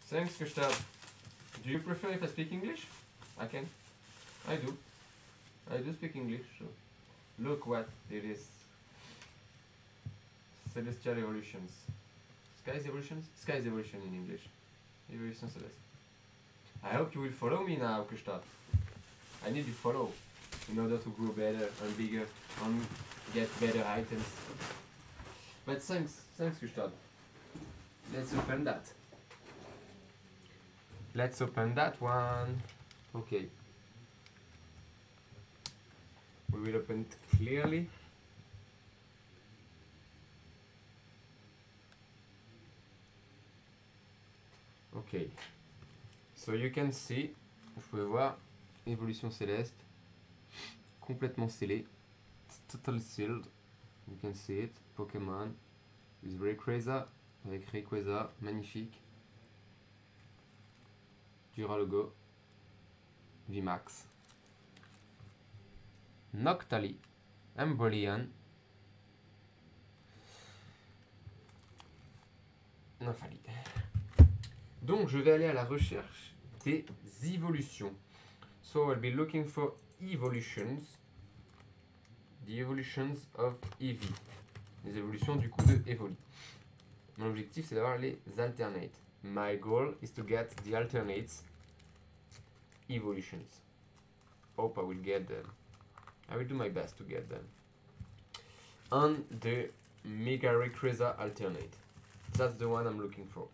Thanks, Gustav. Do you prefer if I speak English? I can. I do. I do speak English. So look what it is. Celestial Evolutions. Sky's Evolutions? Sky's Evolution in English. Evolution Celeste. I hope you will follow me now, Gustav. I need you follow in order to grow better and bigger and get better items. But thanks Gustav. Let's open that. Let's open that one. Okay. We will open it clearly. Okay. So you can see, vous pouvez voir, Évolution Céleste, complètement scellé. It's totally sealed. You can see it. Pokémon with Rayquaza, avec Rayquaza, magnifique. Duralogo, VMAX, Noctali, Empoleon, Nymphalide. Donc je vais aller à la recherche des évolutions. So I'll be looking for evolutions. The evolutions of Eevee. Les évolutions du coup de Evoli. Mon objectif c'est d'avoir les alternates. My goal is to get the alternates evolutions. Hope I will get them. I will do my best to get them. And the Mega Rayquaza alternate. That's the one I'm looking for.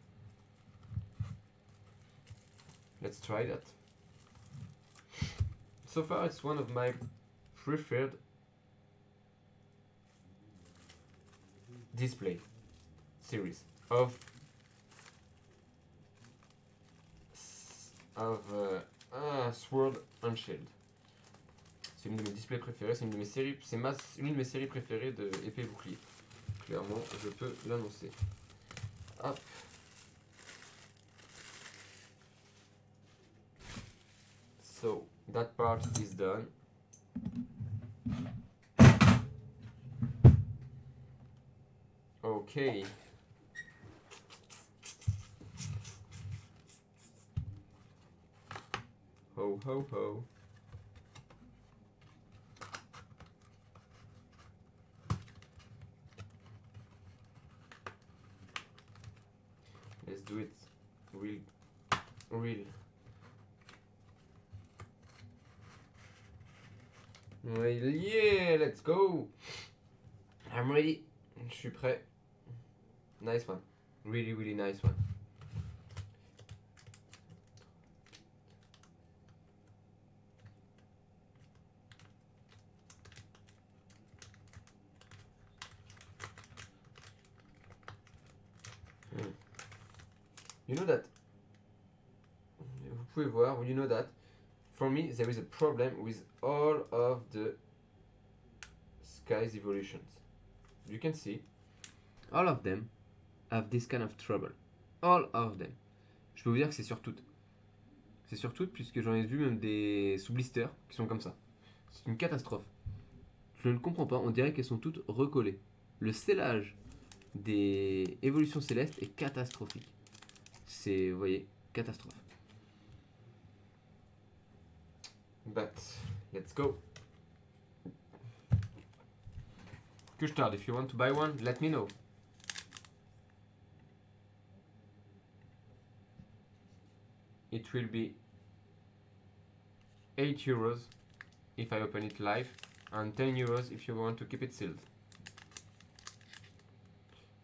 Let's try that. So far it's one of my preferred display series of Sword and Shield. C'est une de mes displays préférés, c'est une de mes séries, une de mes séries préférées de épée bouclier. Clairement, je peux l'annoncer. Hop. So that part is done. Okay. Ho ho ho. Let's do it real. Well, yeah, let's go. I'm ready. Je suis prêt. Nice one. Really nice one. You know that. Vous pouvez voir, you know that. For me, there is a problem with all of the Sky's evolutions. You can see, all of them have this kind of trouble. All of them. Je peux vous dire que c'est sur toutes. C'est sur toutes puisque j'en ai vu même des sous blister qui sont comme ça. C'est une catastrophe. Je ne comprends pas, on dirait qu'elles sont toutes recollées. Le scellage des évolutions célestes est catastrophique. C'est, vous voyez, catastrophe. But let's go. Gustav, if you want to buy one, let me know. It will be 8 euros if I open it live and 10 euros if you want to keep it sealed.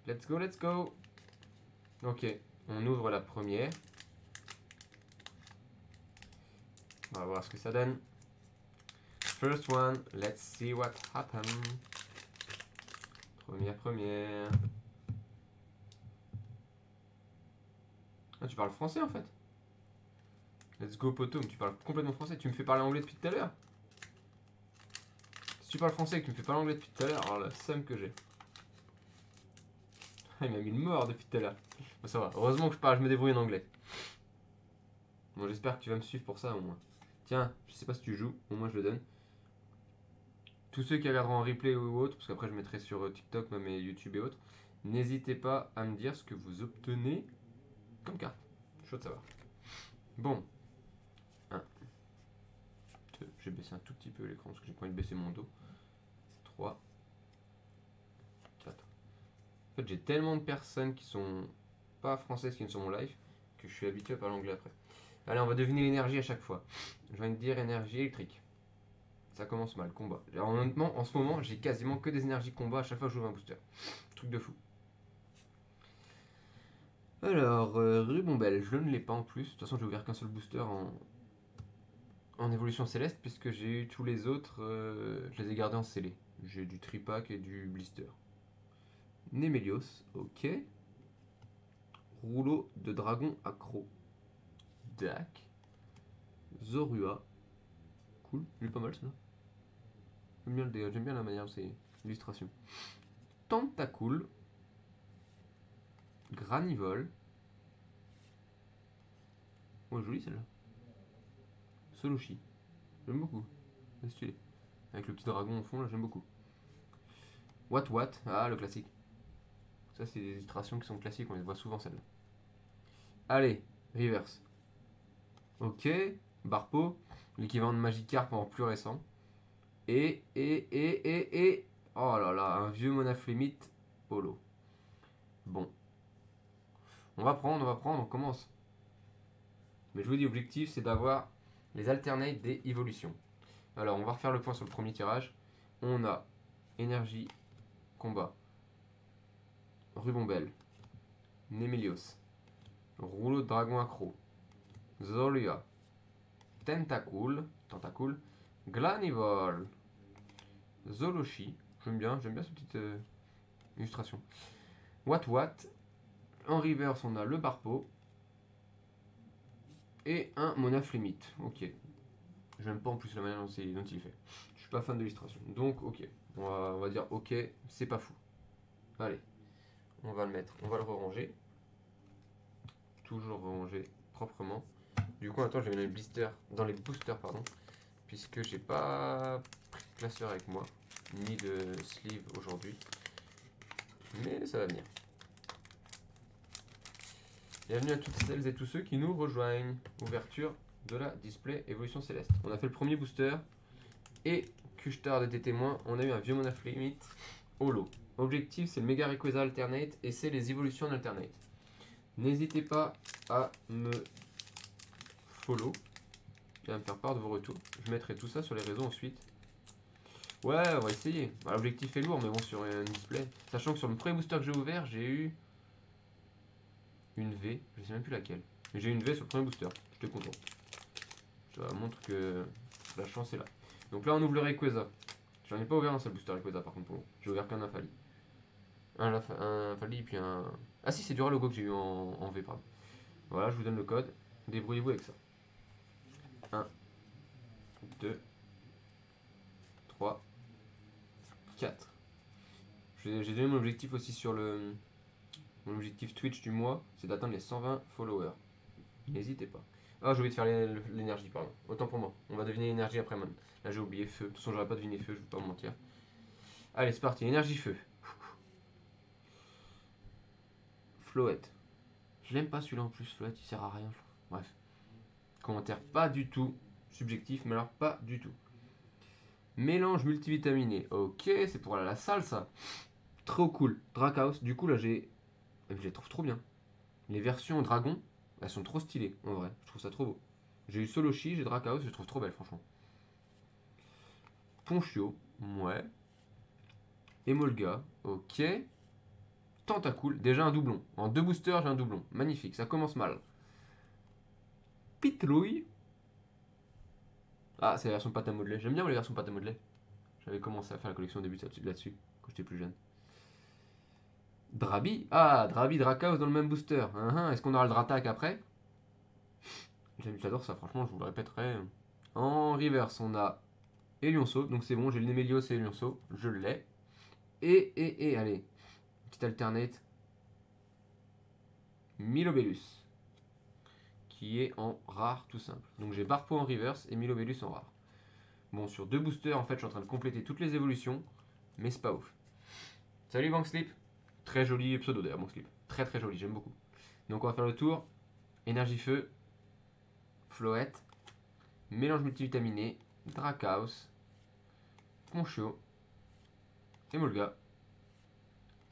Let's go, let's go. Ok, on ouvre la première. On va voir ce que ça donne. First one, let's see what happened. Première. Ah, tu parles français en fait. Let's go poto, tu parles complètement français. Tu me fais parler anglais depuis tout à l'heure. Si tu parles français et que tu me fais parler anglais depuis tout à l'heure, alors la somme que j'ai. Il m'a mis une mort depuis tout à l'heure. Bon, ça va, heureusement que je me débrouille en anglais. Bon, j'espère que tu vas me suivre pour ça au moins. Tiens, je sais pas si tu joues, au moins je le donne. Tous ceux qui regarderont en replay ou autre, parce qu'après je mettrai sur TikTok, même YouTube et autres, n'hésitez pas à me dire ce que vous obtenez comme carte. Je chaud de savoir. Bon. 1, 2, j'ai baissé un tout petit peu l'écran parce que j'ai pas envie de baisser mon dos. 3, 4. En fait, j'ai tellement de personnes qui sont pas françaises qui ne sont mon live que je suis habitué à parler anglais après. Allez, on va deviner l'énergie à chaque fois. Je viens de dire énergie électrique. Ça commence mal, combat. Alors, honnêtement, en ce moment, j'ai quasiment que des énergies combat à chaque fois que j'ouvre un booster. Truc de fou. Alors, Rubombelle, je ne l'ai pas en plus. De toute façon, j'ai ouvert qu'un seul booster en évolution céleste, puisque j'ai eu tous les autres, je les ai gardés en scellé. J'ai du tripack et du blister. Némélios, ok. Rouleau de dragon accro. Dak. Zorua. Cool, il est pas mal celui-là. J'aime bien le dégât, j'aime bien la manière de ces illustrations. Tentacool. Granivol. Oh, jolie celle-là. Soloshi. J'aime beaucoup. C'est stylé. Avec le petit dragon au fond, là, j'aime beaucoup. What. Ah, le classique. Ça, c'est des illustrations qui sont classiques, on les voit souvent celles-là. Allez, reverse. Ok. Barpo. L'équivalent de Magikarp en plus récent. Et. Oh là là, un vieux Monaflémite holo. Bon. On va prendre, on commence. Mais je vous dis, l'objectif, c'est d'avoir les alternates des évolutions. Alors, on va refaire le point sur le premier tirage. On a énergie, combat, Rubombelle, Némélios, rouleau de dragon accro, Zolia, Tentacool, Glanivol, Zoloshi. J'aime bien cette petite illustration. What. En reverse, on a le Barpo. Et un Monaflémite. Ok. J'aime pas en plus la manière dont il fait. Je suis pas fan de l'illustration. Donc, ok. On va dire ok, c'est pas fou. Allez. On va le mettre. On va le ranger. Toujours ranger proprement. Du coup, attends, je vais mettre les blisters dans les boosters, pardon. Puisque j'ai pas pris de classeur avec moi. Ni de sleeve aujourd'hui. Mais ça va venir. Bienvenue à toutes celles et tous ceux qui nous rejoignent. Ouverture de la display évolution céleste. On a fait le premier booster. Et Kushtar était témoin. On a eu un vieux Monaflémite holo. Objectif, c'est le Mega Rayquaza Alternate et c'est les évolutions en Alternate. N'hésitez pas à me follow et à me faire part de vos retours. Je mettrai tout ça sur les réseaux ensuite. Ouais, on va essayer. Bah, l'objectif est lourd, mais bon, sur un display. Sachant que sur le premier booster que j'ai ouvert, j'ai eu une V. Je sais même plus laquelle. Mais j'ai eu une V sur le premier booster. J'étais content. Ça montre que la chance est là. Donc là, on ouvre le Rayquaza. J'en ai pas ouvert un seul booster Rayquaza par contre pour moi. J'ai ouvert qu'un Infali. Un Infali puis un. Ah si, c'est du Logo que j'ai eu en V, pardon. Voilà, je vous donne le code. Débrouillez-vous avec ça. 1, 2, 3, 4. J'ai donné mon objectif aussi sur le. Mon objectif Twitch du mois, c'est d'atteindre les 120 followers. N'hésitez pas. Ah, j'ai oublié de faire l'énergie, pardon. Autant pour moi. On va deviner l'énergie après même. Là, j'ai oublié feu. De toute façon, j'aurais pas deviné feu, je vais pas vous mentir. Allez, c'est parti. Énergie feu. Floette. Je l'aime pas celui-là en plus. Floette, il sert à rien. Bref. Commentaire pas du tout subjectif, mais alors pas du tout. Mélange multivitaminé. Ok, c'est pour aller à la salle ça. Trop cool. Dracaus. Du coup, là, je les trouve trop bien. Les versions dragon, elles sont trop stylées en vrai. Je trouve ça trop beau. J'ai eu Soloshi, j'ai Dracaus, je les trouve trop belles franchement. Ponchio, ouais. Emolga, ok. Tentacool, déjà un doublon. En 2 boosters, j'ai un doublon. Magnifique, ça commence mal. Pitrouille. Ah, c'est la version pâte à modeler. J'aime bien les versions pâte à modeler. J'avais commencé à faire la collection au début là-dessus, quand j'étais plus jeune. Drabi. Ah, Drabi, Dracaus dans le même booster. Est-ce qu'on aura le Dratak après? J'adore ça, franchement, je vous le répéterai. En reverse, on a Elionceau. Donc c'est bon, j'ai le Némélios et Elionceau. Je l'ai. Et, allez. Petite alternate. Milobellus. Qui est en rare, tout simple. Donc j'ai Barpo en reverse et Milobellus en rare. Bon, sur 2 boosters, en fait, je suis en train de compléter toutes les évolutions. Mais c'est pas ouf. Salut Bankslip. Très joli pseudo d'ailleurs, Bankslip. Très joli, j'aime beaucoup. Donc on va faire le tour Énergie feu, Floette, mélange multivitaminé, Dracaus, Poncho, Emolga,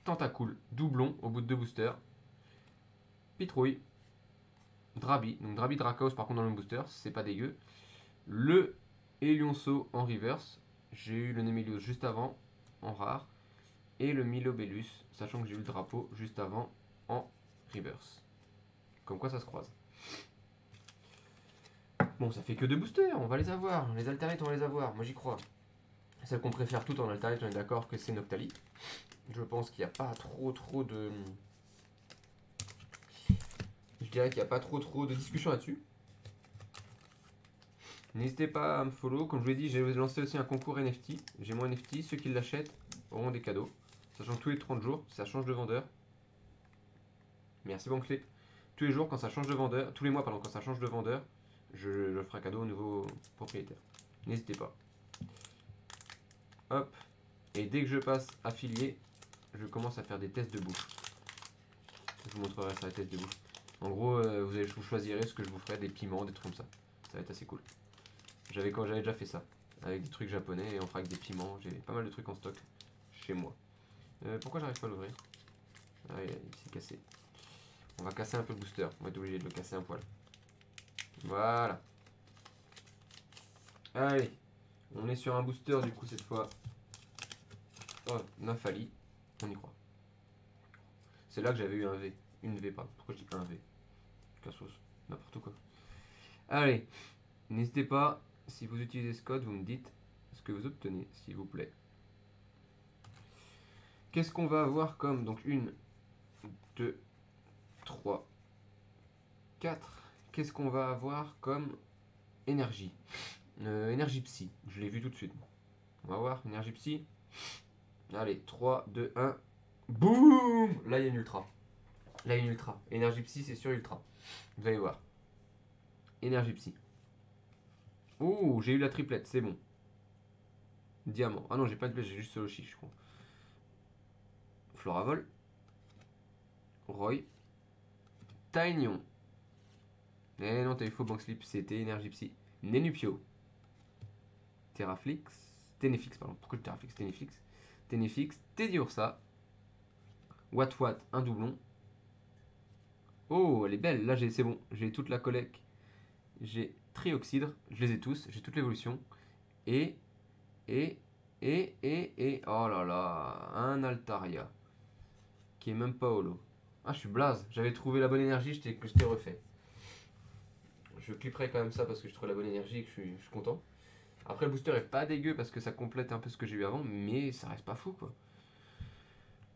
Tentacool, doublon au bout de 2 boosters, Pitrouille, Drabi, donc Drabi Dracaus par contre dans le booster, c'est pas dégueu. Le Elionceau en reverse, j'ai eu le Nemelios juste avant en rare, et le Milobellus, sachant que j'ai eu le drapeau juste avant en reverse. Comme quoi ça se croise. Bon, ça fait que 2 boosters, on va les avoir. Les alternates, on va les avoir, moi j'y crois. Celle qu'on préfère toutes en alternate, on est d'accord que c'est Noctali. Je pense qu'il n'y a pas trop de... Je dirais qu'il n'y a pas trop de discussion là-dessus. N'hésitez pas à me follow. Comme je vous l'ai dit, j'ai lancé aussi un concours NFT. J'ai mon NFT. Ceux qui l'achètent auront des cadeaux. Sachant que tous les 30 jours, ça change de vendeur. Merci Banclé. Tous les jours, quand ça change de vendeur, tous les mois, pardon, quand ça change de vendeur, je ferai un cadeau au nouveau propriétaire. N'hésitez pas. Hop. Et dès que je passe affilié, je commence à faire des tests de bouffe. Je vous montrerai ça, les tests de bouffe. En gros, vous choisirez ce que je vous ferai, des piments, des trucs comme ça. Ça va être assez cool. J'avais déjà fait ça, avec des trucs japonais, et on fera avec des piments. J'ai pas mal de trucs en stock chez moi. Pourquoi j'arrive pas à l'ouvrir? Ah, il s'est cassé. On va casser un peu le booster. On va être obligé de le casser un poil. Voilà. Allez. On est sur un booster du coup cette fois. Oh, Nafali. On y croit. C'est là que j'avais eu un V. Une V, pardon. Pourquoi je dis un V? Cassos. N'importe quoi. Allez. N'hésitez pas. Si vous utilisez ce code, vous me dites ce que vous obtenez, s'il vous plaît. Qu'est-ce qu'on va avoir comme... Donc 1, 2, 3, 4. Qu'est-ce qu'on va avoir comme énergie? Énergie psy. Je l'ai vu tout de suite. On va voir. Énergie psy. Allez, 3, 2, 1. Boum! Là, il y a une ultra. Là, il y a une ultra. Énergie psy, c'est sur ultra. Vous allez voir. Énergie psy. Oh, j'ai eu la triplette, c'est bon. Diamant. Ah non, j'ai pas de blesse, j'ai juste Solochi, je crois. Floravol. Roy. Taignon. Eh non, t'as eu faux bank slip, c'était énergie psy. Nenupio. Terraflix. Ténéfix, pardon. Pourquoi je Terraflix? Ténéfix. Ténéfix. Teddiursa. What, un doublon. Oh, elle est belle. Là, c'est bon. J'ai toute la collecte. J'ai Trioxydre. Je les ai tous. J'ai toute l'évolution. Et. Oh là là. Un Altaria. Qui est même pas holo. Ah, je suis blaze. J'avais trouvé la bonne énergie. Je t'ai refait. Je clipperai quand même ça parce que je trouve la bonne énergie et que je suis content. Après, le booster est pas dégueu parce que ça complète un peu ce que j'ai eu avant. Mais ça reste pas fou, quoi.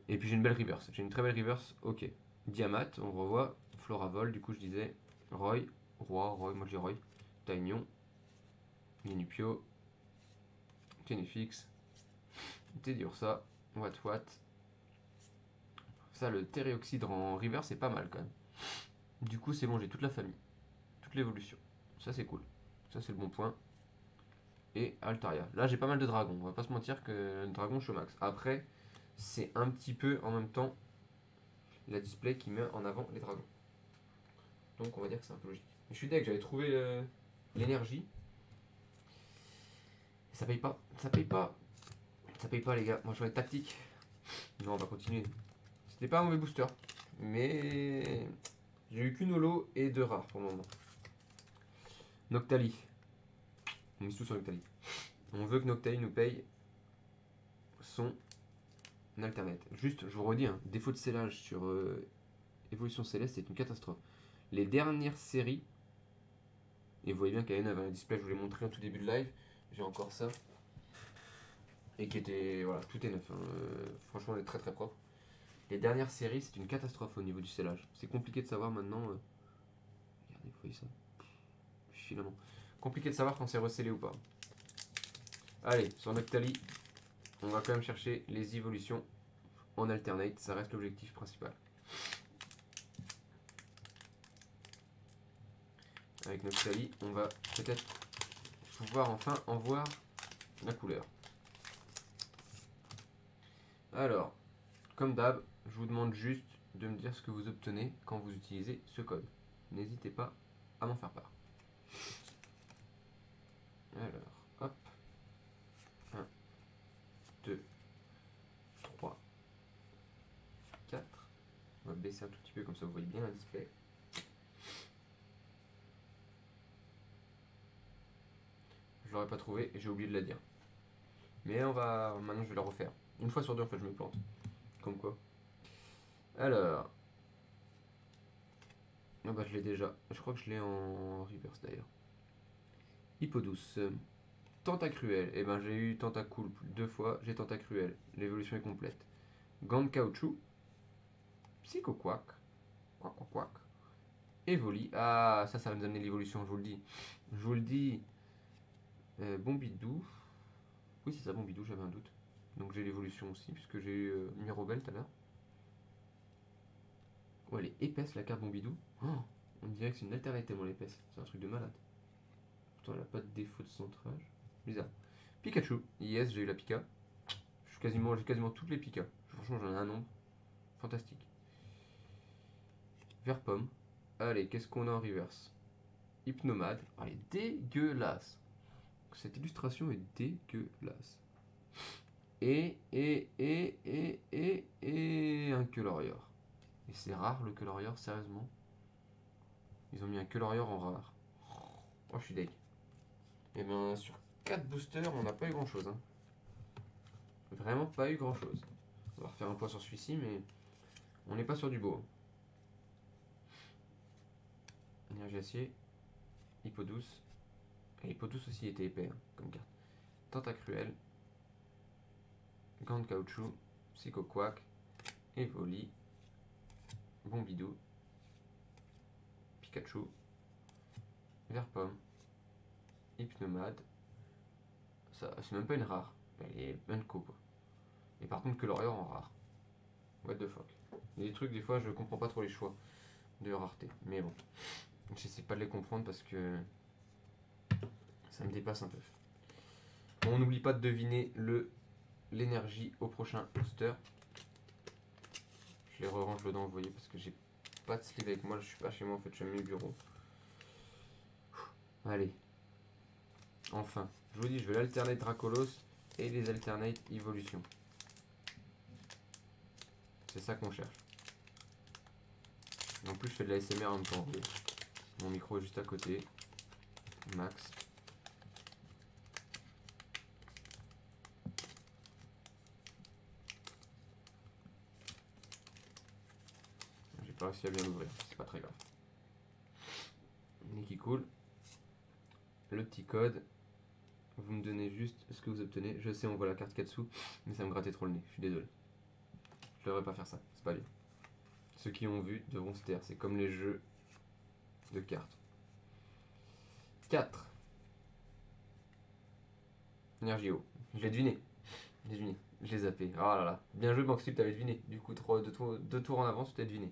Et puis j'ai une belle reverse. J'ai une très belle reverse. Ok. Diamat, on revoit. Floravol, du coup je disais. Roy. Roy, moi je dis Roy. Taignon. Nenupio. Ténéfix. Teddiursa. What. Ça, le Terreoxydre en reverse, c'est pas mal quand même. Du coup, c'est bon, j'ai toute la famille. Toute l'évolution. Ça, c'est cool. Ça, c'est le bon point. Et Altaria. Là, j'ai pas mal de dragons. On va pas se mentir que le dragon, je suis au max. Après, c'est un petit peu en même temps la display qui met en avant les dragons. Donc on va dire que c'est un peu logique. Je suis deg, j'avais trouvé l'énergie. Ça paye pas, ça paye pas. Ça paye pas les gars, moi je vais être tactique. Non, on va continuer. C'était pas un mauvais booster. Mais j'ai eu qu'une holo et 2 rares pour le moment. Noctali. On mise tout sur Noctali. On veut que Noctali nous paye son alternate. Juste, je vous redis, hein, défaut de scellage sur Évolution Céleste, c'est une catastrophe. Les dernières séries, et vous voyez bien qu'elle est neuve, un display, je vous l'ai montré en tout début de live, j'ai encore ça, et qui était, voilà, tout est neuf, hein. Franchement, elle est très très propre. Les dernières séries, c'est une catastrophe au niveau du scellage. C'est compliqué de savoir maintenant, regardez, vous voyez ça, finalement, compliqué de savoir quand c'est recellé ou pas. Allez, sur Noctali, on va quand même chercher les évolutions en alternate, ça reste l'objectif principal. Avec Noctali, on va peut-être pouvoir enfin en voir la couleur. Alors, comme d'hab, je vous demande juste de me dire ce que vous obtenez quand vous utilisez ce code. n'hésitez pas à m'en faire part. Alors, hop. 1, 2, 3, 4. On va baisser un tout petit peu comme ça vous voyez bien le display. Je l'aurais pas trouvé et j'ai oublié de la dire. Mais maintenant je vais la refaire. Une fois sur deux en fait je me plante. Comme quoi. Alors. Ah bah je l'ai déjà. Je crois que je l'ai en reverse d'ailleurs. Hippodouce. Tentacruel. Et ben j'ai eu Tentacool 2 fois. J'ai Tentacruel. L'évolution est complète. Gant de caoutchouc. Psychoquack. Quack quack quack. Evoli. Ah ça va nous amener l'évolution je vous le dis. Je vous le dis. Bombidou. Oui c'est ça Bombidou j'avais un doute. Donc j'ai l'évolution aussi puisque j'ai eu Mirobel tout à l'heure. Oh elle est épaisse la carte Bombidou. Oh, on dirait que c'est une alternate tellement épaisse. C'est un truc de malade. Pourtant elle a pas de défaut de centrage. Bizarre. Pikachu. Yes j'ai eu la Pika. J'ai quasiment toutes les Pika. Franchement j'en ai un nombre. Fantastique. Verpomme. Allez qu'est-ce qu'on a en reverse? Hypnomade. Oh, elle est dégueulasse. Cette illustration est dégueulasse. Et un Colorior. Et c'est rare le Colorior, sérieusement. Ils ont mis un Colorior en rare. Oh, je suis deg. Et bien, sur 4 boosters, on n'a pas eu grand chose. Hein. Vraiment pas eu grand chose. On va refaire un point sur celui-ci, mais on n'est pas sur du beau. Énergie acier. Hippodouce. Et Hippodouce aussi était épais hein, comme carte. Tentacruel. Gant de caoutchouc. Psychoquack. Evoli. Bombidou. Pikachu. Verpomme. Hypnomade. Ça, c'est même pas une rare. Elle est Unco quoi. Et par contre que Colorior en rare. What the fuck. Il y a des trucs des fois je comprends pas trop les choix de rareté. Mais bon. J'essaie pas de les comprendre parce que ça me dépasse un peu. Bon, on n'oublie pas de deviner l'énergie au prochain booster. Je les re-range dedans, vous voyez, parce que j'ai pas de sleeve avec moi. Je suis pas chez moi en fait, je suis à mes bureaux. Allez. Enfin, je vous dis, je veux l'alternate Dracolos et les alternate Evolution. C'est ça qu'on cherche. En plus, je fais de la SMR en même temps. Mon micro est juste à côté. Max. J'ai pas réussi à bien l'ouvrir, c'est pas très grave. Nez qui coule. Le petit code. Vous me donnez juste ce que vous obtenez. Je sais, on voit la carte Katsu, mais ça me grattait trop le nez. Je suis désolé. Je devrais pas faire ça, c'est pas bien. Ceux qui ont vu devront se taire. C'est comme les jeux de cartes. 4. Énergie eau. Je l'ai deviné. Je l'ai zappé. Oh là là. Bien joué, Banksip, t'avais deviné. Du coup, 2 tours en avance, tu t'es deviné.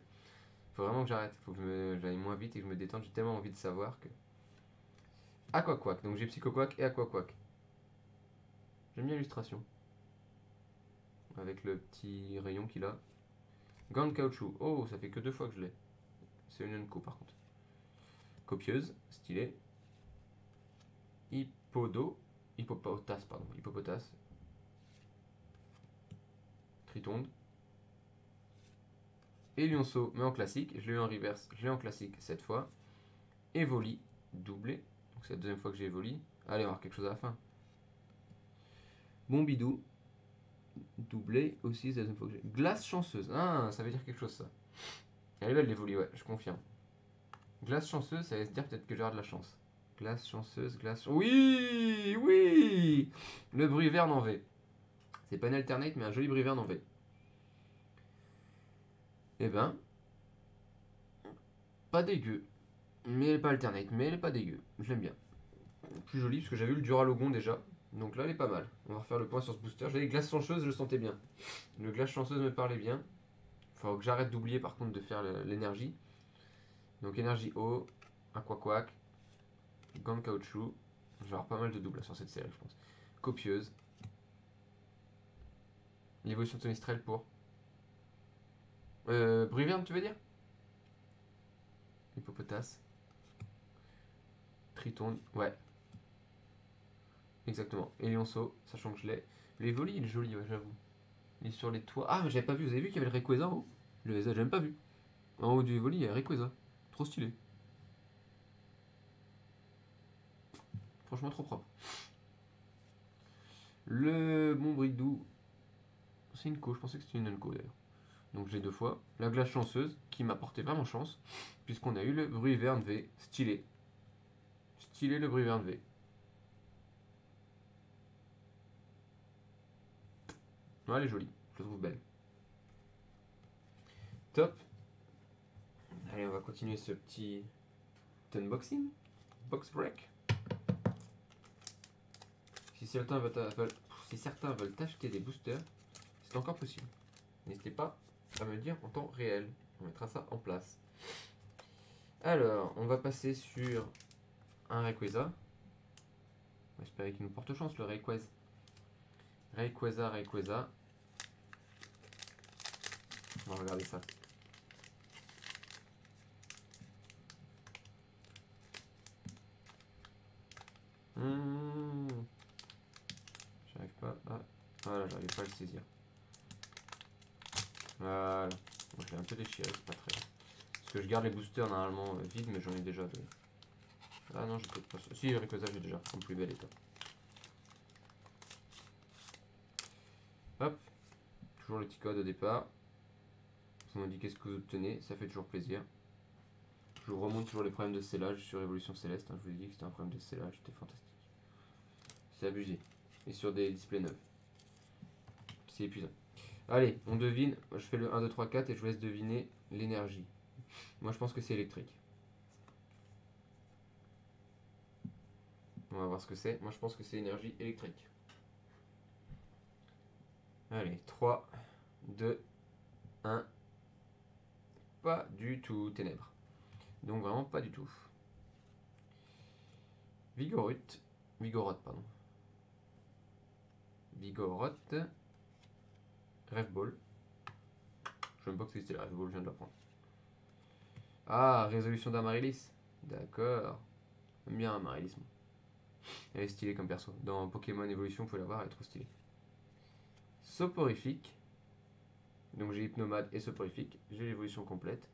Faut vraiment que j'arrête. Faut que j'aille moins vite et que je me détende. J'ai tellement envie de savoir que. Aquaquack. Donc j'ai Psychoquack et Aquaquack. J'aime bien l'illustration. Avec le petit rayon qu'il a. Gant de caoutchouc. Oh, ça fait que 2 fois que je l'ai. C'est une Unco par contre. Copieuse. Stylé. Hippopotas, pardon. Hippopotas. Tritonde. Et Lionceau, mais en classique. Je l'ai eu en reverse. Je l'ai en classique cette fois. Evoli. Doublé. Donc c'est la deuxième fois que j'ai Evoli. Allez, on va avoir quelque chose à la fin. Bombidou. Doublé aussi, c'est la deuxième fois que j'ai. Glace chanceuse. Ah, ça veut dire quelque chose ça. Elle est belle l'Evoli, ouais, je confirme. Glace chanceuse, ça veut dire peut-être que j'aurai de la chance. Glace chanceuse, glace. Oui, oui. Le Briverne en V. C'est pas une alternate, mais un joli Briverne en V. Eh ben, pas dégueu. Mais elle est pas alternate, mais elle est pas dégueu. Je l'aime bien. Plus jolie, parce que j'avais eu le Duralogon déjà. Donc là, elle est pas mal. On va refaire le point sur ce booster. J'avais glace chanceuse, je le sentais bien. Le glace chanceuse me parlait bien. Faut que j'arrête d'oublier par contre de faire l'énergie. Donc énergie eau, aquaquack, gant de caoutchouc. Je vais avoir pas mal de doubles sur cette série, je pense. Copieuse. L'évolution de Sonistrel pour. Briverne, tu veux dire? Hippopotas. Triton, ouais. Exactement. Et Lionceau, sachant que je l'ai. L'Evoli, il est joli, ouais, j'avoue. Il est sur les toits. Ah, mais j'avais pas vu. Vous avez vu qu'il y avait le Rayquaza en haut? Le Rayquaza, j'ai même pas vu. En haut du Evoli, il y a Rayquaza. Trop stylé. Franchement, trop propre. Le Montbridou. C'est une co, je pensais que c'était une unco d'ailleurs. Donc j'ai 2 fois. La glace chanceuse, qui m'a porté vraiment chance. Puisqu'on a eu le Bruyverne V. Stylé. Stylé le Bruyverne V. Ouais, elle est jolie. Je la trouve belle. Top. Allez, on va continuer ce petit unboxing. Box break. Si certains veulent acheter des boosters, c'est encore possible. N'hésitez pas à me le dire en temps réel. On mettra ça en place. Alors, on va passer sur un Rayquaza. On va espérer qu'il nous porte chance, le Rayquaza. Rayquaza. On va regarder ça. J'arrive pas à... Voilà, j'arrive pas à le saisir. Voilà. Bon, je l'ai un peu déchiré, c'est pas très... Parce que je garde les boosters normalement vides, mais j'en ai déjà deux. Ah non, j'ai peut-être pas... Si, Rayquaza, j'ai déjà, en plus bel état. Hop. Toujours le petit code au départ. Vous m'indiquez ce que vous obtenez, ça fait toujours plaisir. Je vous remonte toujours les problèmes de scellage sur Évolution Céleste. Hein, je vous ai dit que c'était un problème de scellage, c'était fantastique. C'est abusé. Et sur des displays neufs. C'est épuisant. Allez, on devine. Je fais le 1, 2, 3, 4 et je vous laisse deviner l'énergie. Moi, je pense que c'est électrique. On va voir ce que c'est. Moi, je pense que c'est énergie électrique. Allez, 3, 2, 1. Pas du tout. Ténèbres. Donc, vraiment pas du tout. Vigoroth, pardon. Vigoroth. Rêve Ball. Je sais même pas que c'était la Rêve Ball, je viens de l'apprendre. Ah, résolution d'Amaryllis. D'accord. J'aime bien Amaryllis. Elle est stylée comme perso. Dans Pokémon Evolution, vous pouvez la voir, elle est trop stylée. Soporifique. Donc j'ai Hypnomade et Soporifique. J'ai l'évolution complète.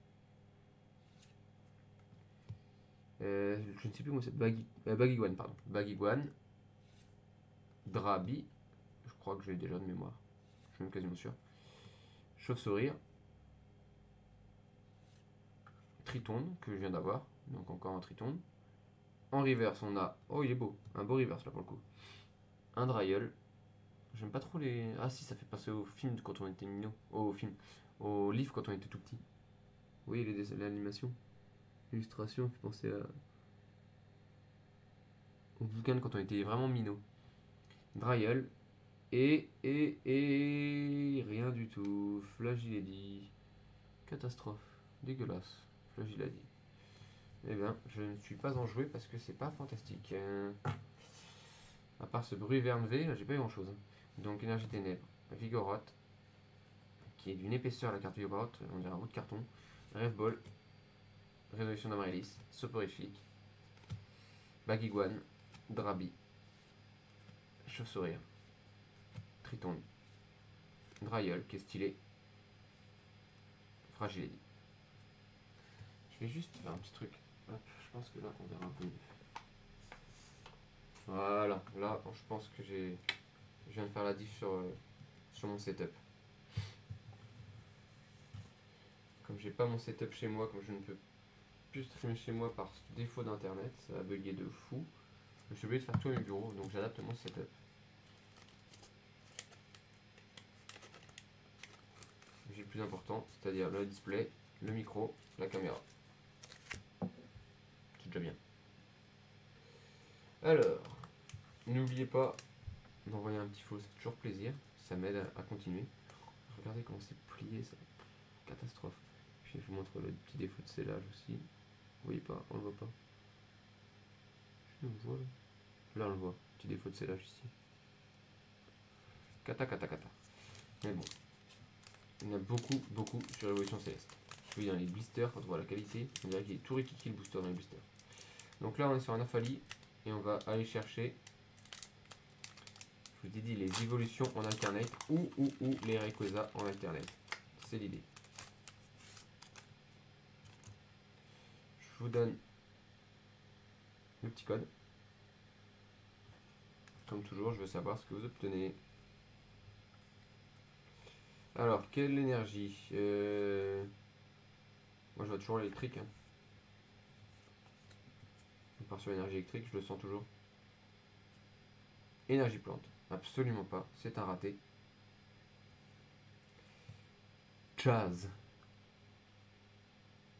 Je ne sais plus comment c'est. Baguiguane, pardon. Baguiguane. Drabi. Je crois que je l'ai déjà de mémoire. Je suis même quasiment sûr. Chauve-sourire. Tritonde, que je viens d'avoir. Donc encore un Tritonde. En reverse, on a... Oh, il est beau. Un beau reverse, là, pour le coup. Un Drailleul. J'aime pas trop les... Ah si, ça fait passer au film quand on était mignon. Au film. Au livre quand on était tout petit. Oui, l'animation. L'illustration fait penser à... au bouquin quand on était vraiment minot. Drailleul. Et rien du tout. Flagilady. Catastrophe. Dégueulasse. Flagilady. Eh bien, je ne suis pas enjoué parce que c'est pas fantastique. À part ce Bruyverne V, j'ai pas eu grand chose. Donc, énergie ténèbres. Vigoroth. Qui est d'une épaisseur la carte Vigoroth. On dirait un bout de carton. Rêve Ball. Résolution d'Amaryllis. Soporifique. Baguiguane. Drabi. Chauve-sourire. Triton. Drailleul, qui est stylé. Fragility. Je vais juste faire un petit truc. Hop, je pense que là, on verra un peu mieux. Voilà, là, je pense que je viens de faire la diff sur mon setup. Comme j'ai pas mon setup chez moi, comme je ne peux plus streamer chez moi par défaut d'internet, ça va bugger de fou. Je suis obligé de faire tout à mes bureaux, donc j'adapte mon setup. J'ai le plus important, c'est-à-dire le display, le micro, la caméra. C'est déjà bien. Alors, n'oubliez pas d'envoyer un petit faux, ça fait toujours plaisir, ça m'aide à continuer. Regardez comment c'est plié, ça. Catastrophe. Puis je vous montre le petit défaut de scellage aussi. Vous voyez pas, on le voit pas. Je le vois là. Là on le voit, petit défaut de scellage ici. Kata. Mais bon. Il y en a beaucoup sur l'évolution céleste. Oui, dans les blisters, quand on voit la qualité, on dirait qu'il est tout rikiki le booster dans les blisters. Donc là, on est sur un Aphali et on va aller chercher, je vous ai dit, les évolutions en alternate ou les Rayquaza en alternate. C'est l'idée. Je vous donne le petit code. Comme toujours, je veux savoir ce que vous obtenez. Alors, quelle énergie Moi, je vois toujours l'électrique. Hein. On part sur l'énergie électrique, je le sens toujours. Énergie plante. Absolument pas. C'est un raté. Chaz.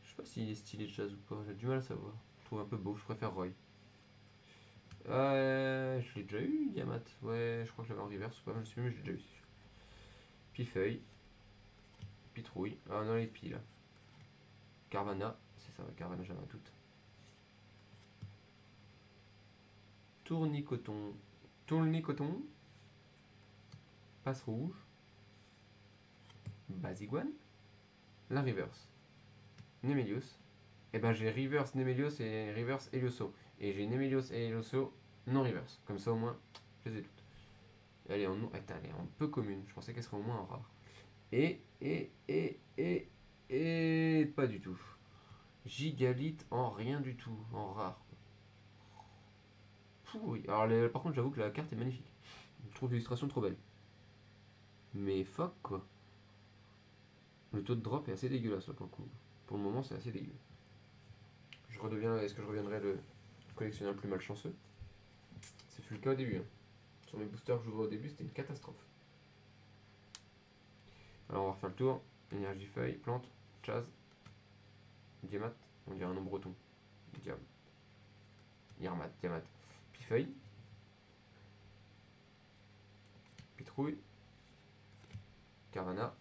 Je sais pas s'il est stylé Chaz ou pas. J'ai du mal à savoir. Je trouve un peu beau. Je préfère Roy. Je l'ai déjà eu, Diamat. Ouais, je crois que je l'avais en reverse ou pas. Je sais plus, mais je l'ai déjà eu. Pifeuille. Pitrouille. Ah non, les piles. Carvana. C'est ça, Carvana, j'avais un doute. Tournicoton. Tournicoton. Passe rouge. Basiguane. La reverse. Nemelius. Et ben j'ai reverse Nemelius et reverse Helioso. Et j'ai Nemelius et Helioso non reverse. Comme ça au moins, je les ai toutes. Elle est en, attends, elle est en peu commune. Je pensais qu'elle serait au moins en rare. Et pas du tout. Gigalite en rien du tout. En rare. Oui. Alors par contre j'avoue que la carte est magnifique. Je trouve l'illustration trop belle. Mais fuck quoi. Le taux de drop est assez dégueulasse là pour le coup. Pour le moment c'est assez dégueu. Est-ce que je reviendrai le collectionneur le plus malchanceux? Ce fut le cas au début. Hein. Sur mes boosters que j'ouvrais au début, c'était une catastrophe. Alors on va refaire le tour. Énergie feuille, plante, chaz, diamat, on dirait un nom breton. Diam. Yarmat, diamat. Pifeuille. Pitrouille. Carvana.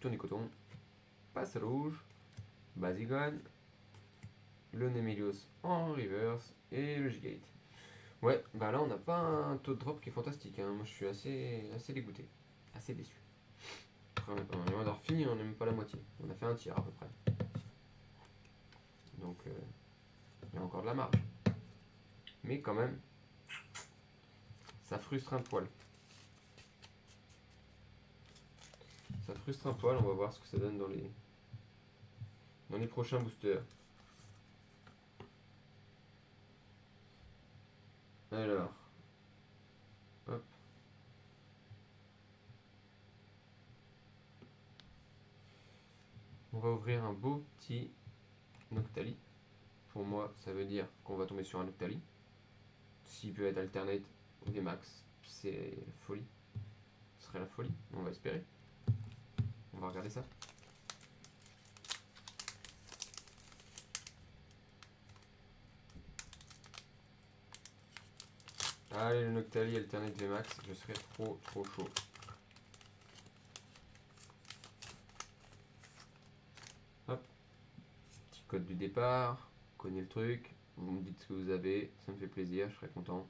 Tournicoton. Passe rouge. Basigone. Le Nemelius en reverse. Et le Gigalite. Ouais, bah là on n'a pas un taux de drop qui est fantastique. Hein. Moi je suis assez dégoûté. Assez déçu. Après, on est d'avoir fini, on n'est même pas la moitié. On a fait un tiers à peu près. Donc il y a encore de la marge. Mais quand même, ça frustre un poil. Ça frustre un poil, on va voir ce que ça donne dans les prochains boosters. Alors, hop. On va ouvrir un beau petit Noctali. Pour moi, ça veut dire qu'on va tomber sur un Noctali. S'il peut être alternate ou des max, c'est la folie. Ce serait la folie, on va espérer. On va regarder ça. Allez, le Noctali alternate VMAX, je serais trop chaud. Hop. Petit code du départ, connais le truc. Vous me dites ce que vous avez, ça me fait plaisir, je serais content.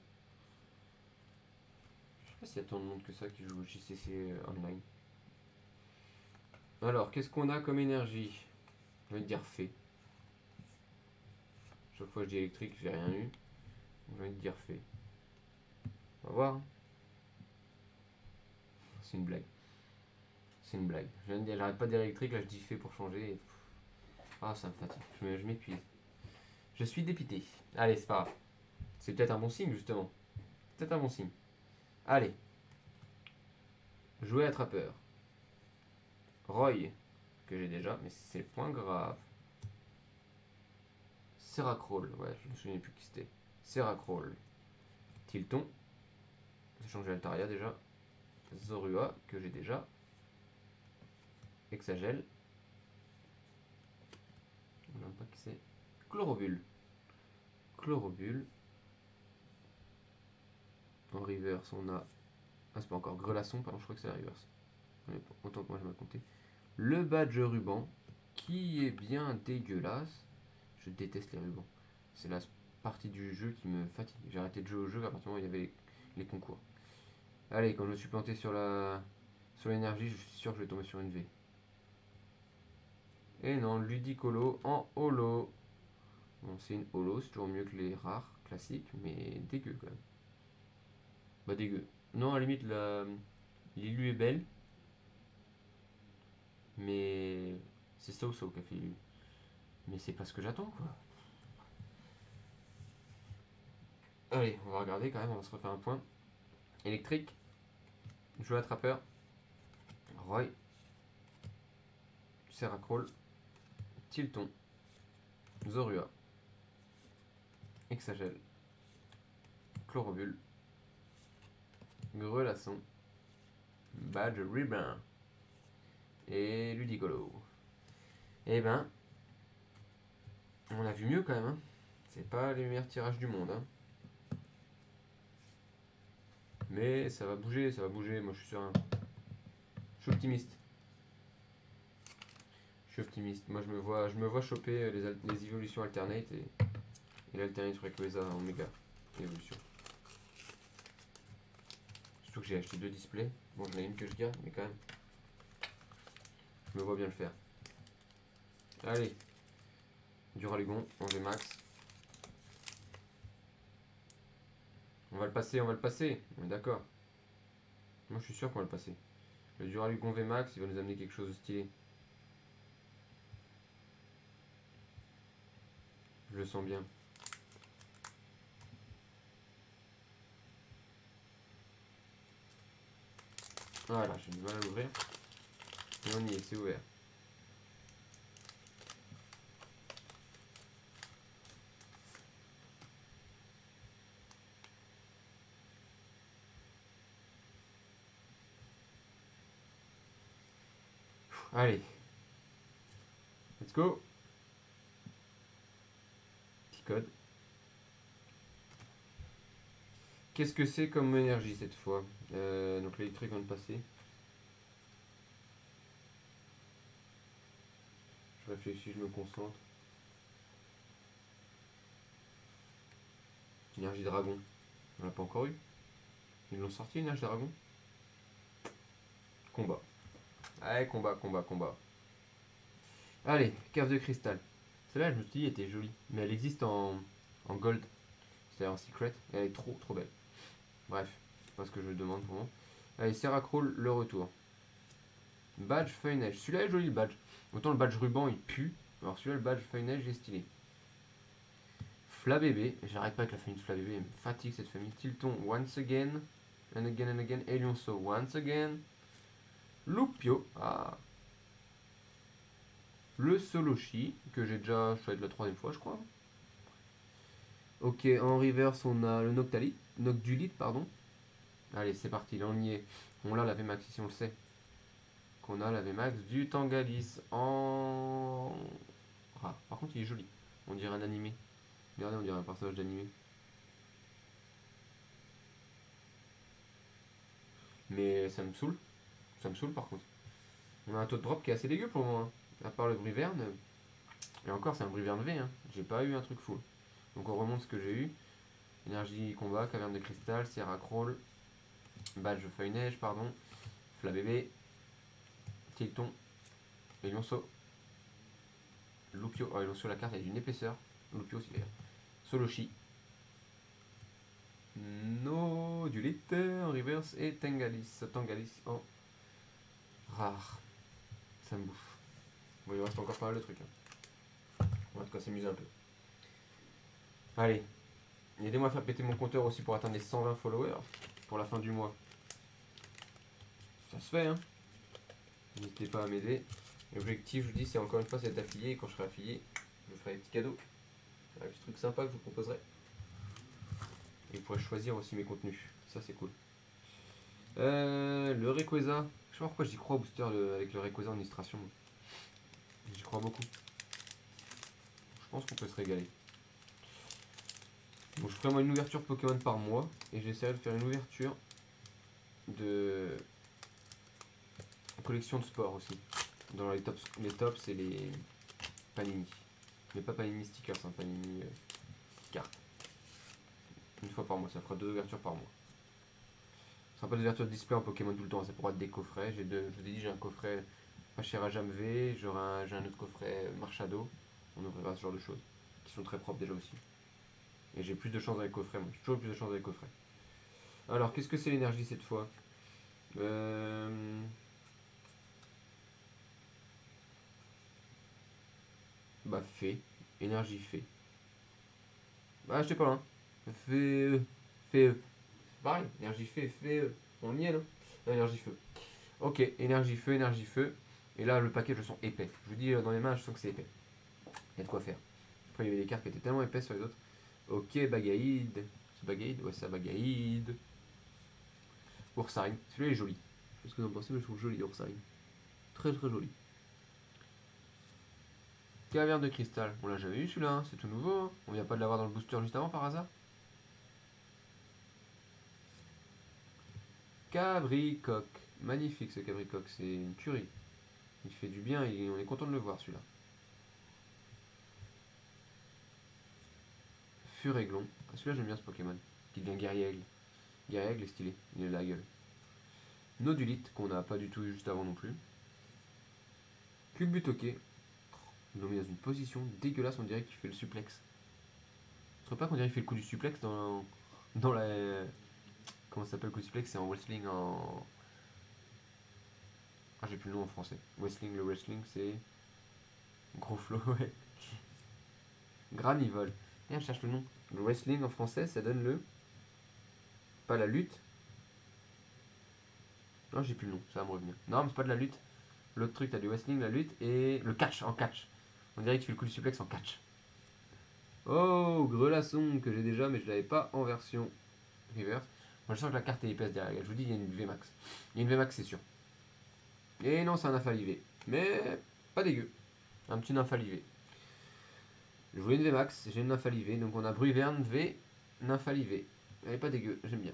Je sais pas s'il y a tant de monde que ça qui joue au JCC online. Alors, qu'est-ce qu'on a comme énergie? Je vais dire fée. Chaque fois que je dis électrique, j'ai rien eu. Je vais dire fée. On va voir. C'est une blague. C'est une blague. Je viens de dire, j'arrête pas de dire électrique, là je dis fée pour changer. Et... Ah, ça me fatigue. Je m'épuise. Je suis dépité. Allez, c'est pas grave. C'est peut-être un bon signe, justement. Peut-être un bon signe. Allez. Jouer attrapeur. Roy, que j'ai déjà, mais c'est point grave. Seracroll, ouais, je ne me souviens plus qui c'était. Seracroll. Tilton. J'ai changé Altaria déjà. Zorua, que j'ai déjà. Exagel. On n'a pas qui c'est. Chlorobule. Chlorobule. En reverse, on a. Ah, c'est pas encore Grelasson, pardon, je crois que c'est la reverse. Autant que moi je me comptais. Le badge ruban, qui est bien dégueulasse. Je déteste les rubans. C'est la partie du jeu qui me fatigue. J'ai arrêté de jouer au jeu à partir du moment où il y avait les concours. Allez, quand je me suis planté sur l'énergie, je suis sûr que je vais tomber sur une V. Et non, Ludicolo en holo. Bon, c'est une holo, c'est toujours mieux que les rares classiques, mais dégueu quand même. Bah dégueu. Non, à la limite, l'illu est belle, mais c'est ça qui a fait l'illu. Mais c'est pas ce que j'attends, quoi. Allez, on va regarder quand même, on va se refaire un point. Électrique, jeu attrapeur, Roy, Seracroll, Tilton, Zorua, Exagel, Chlorobule, Grelasson, Badge Ribbon et Ludicolo. Eh ben, on a vu mieux quand même, hein. C'est pas les meilleurs tirages du monde, hein. Mais ça va bouger, moi je suis serein. Je suis optimiste. Je suis optimiste. Moi je me vois choper les évolutions alternate et l'alternate Rayquaza en méga évolution. Surtout que j'ai acheté 2 displays. Bon, j'en ai une que je garde, mais quand même. Je me vois bien le faire. Allez. Duralugon en VMAX. On va le passer, on va le passer. On est d'accord. Moi je suis sûr qu'on va le passer. Le Duralugon VMAX, il va nous amener quelque chose de stylé. Je le sens bien. Voilà, j'ai du mal à l'ouvrir. Et on y est, c'est ouvert. Allez. Let's go. Petit code. Qu'est-ce que c'est comme énergie cette fois? Donc l'électrique vient de passer. Je réfléchis, je me concentre. Énergie dragon. On l'a pas encore eu. Ils l'ont sorti, énergie dragon. Combat. Allez, combat, combat, combat. Allez, cave de cristal. Celle-là, je me suis dit, elle était jolie. Mais elle existe en gold. C'est-à-dire en secret. Et elle est trop, trop belle. Bref, c'est pas ce que je demande pour moi. Allez, Seracroll, le retour. Badge feuille neige. Celui-là est joli, le badge. Autant le badge ruban, il pue. Alors celui-là, le badge feuille neige, il est stylé. Flabébé. J'arrête pas avec la famille de Flabébé. Elle me fatigue cette famille. Tilton, once again. And again and again. Elionso, once again. Lupio. Ah. Le Soloshi, que j'ai déjà, ça va être la 3e fois, je crois. Ok, en reverse, on a le Nocdulite, pardon. Allez, c'est parti, là on y est. On l'a la VMAX, ici on le sait. Qu'on a la VMAX du Tangalis en... Ah, par contre il est joli. On dirait un animé. Regardez, on dirait un personnage d'animé. Mais ça me saoule. Ça me saoule par contre. On a un taux de drop qui est assez dégueu pour moi, hein. À part le Briverne. Et encore, c'est un Briverne V, hein. J'ai pas eu un truc full. Donc on remonte ce que j'ai eu. Énergie combat, caverne de cristal, Seracroll, badge feuille neige, pardon, Flabébé, Tilton, Elionso, Lupio. Oh, Elionso, la carte est d'une épaisseur. Lupio aussi d'ailleurs. Soloshi, Nodulite en reverse et Tangalis. Tangalis en rare. Ça me bouffe. Bon, il reste encore pas mal de trucs, hein. On va de quoi s'amuser un peu. Allez, aidez-moi à faire péter mon compteur aussi pour atteindre les 120 followers pour la fin du mois. Ça se fait, hein. N'hésitez pas à m'aider. L'objectif, je vous dis, c'est encore une fois, c'est d'être affilié. Et quand je serai affilié, je vous ferai des petits cadeaux. Un petit truc sympa que je vous proposerai. Et vous pourrez choisir aussi mes contenus. Ça, c'est cool. Le Rayquaza. Je sais pas pourquoi j'y crois au booster avec le Rayquaza en illustration. J'y crois beaucoup. Je pense qu'on peut se régaler. Bon, je ferai moi une ouverture Pokémon par mois. Et j'essaierai de faire une ouverture de collection de sport aussi. Dans les tops, c'est les Panini. Mais pas Panini stickers, hein, Panini cartes. Une fois par mois, ça fera 2 ouvertures par mois. Ce sera pas des ouvertures de display en Pokémon tout le temps, ça pourra être des coffrets. Je vous ai dit, j'ai un coffret pas cher à Jamv, j'ai un autre coffret Marchado. On ouvrira ce genre de choses, qui sont très propres déjà aussi. Et j'ai plus de chance avec coffret, moi. J'ai toujours plus de chance avec coffret. Alors, qu'est-ce que c'est l'énergie cette fois Bah, fait. Énergie fait. Bah, je sais pas, hein. Fait. Fait. C'est pareil, énergie fait, fait. On y est, là. Non, énergie feu. Ok, énergie feu, énergie feu. Et là, le paquet, je le sens épais. Je vous dis, dans les mains, je sens que c'est épais. Il y a de quoi faire. Après, il y avait des cartes qui étaient tellement épaisses sur les autres. Ok, Bagaïd. C'est Bagaïd. Ouais, c'est Bagaïd. Oursarine. Celui-là est joli. Je sais ce que vous en pensez, mais je trouve joli, Oursarine. Très très joli. Caverne de cristal. On l'a jamais eu celui-là, hein. C'est tout nouveau. Hein. On vient pas de l'avoir dans le booster juste avant par hasard. Cabricoque. Magnifique ce cabricoque, c'est une tuerie. Il fait du bien et on est content de le voir celui-là. Furéglon. Ah, celui-là j'aime bien ce Pokémon. Qui devient guerrier aigle. Guerrier aigle est stylé, il a de la gueule. Nodulite, qu'on n'a pas du tout eu juste avant non plus. Culbutoqué. Ils l'ont mis dans une position dégueulasse, on dirait qu'il fait le suplex. Je trouve pas qu'on dirait qu'il fait le coup du suplex dans la. Comment ça s'appelle le coup du suplex? C'est en wrestling en. Ah, j'ai plus le nom en français. Wrestling, le wrestling c'est. Gros flow, ouais. Granivol. Viens, je cherche le nom. Le wrestling en français, ça donne le. Pas la lutte. Non, j'ai plus le nom, ça va me revenir. Non, mais c'est pas de la lutte. L'autre truc, t'as du wrestling, la lutte et le catch en catch. On dirait qu'il fait le coup du suplex en catch. Oh, Grelasson que j'ai déjà, mais je l'avais pas en version reverse. Moi, je sens que la carte est épaisse derrière. Je vous dis, il y a une VMAX. Il y a une VMAX, c'est sûr. Et non, c'est un Nymphalivé. Mais pas dégueu. Un petit Nymphalivé. Je voulais une VMAX, j'ai une Nymphalivé. Donc on a Bruverne V, Nymphalivé. Elle est pas dégueu, j'aime bien.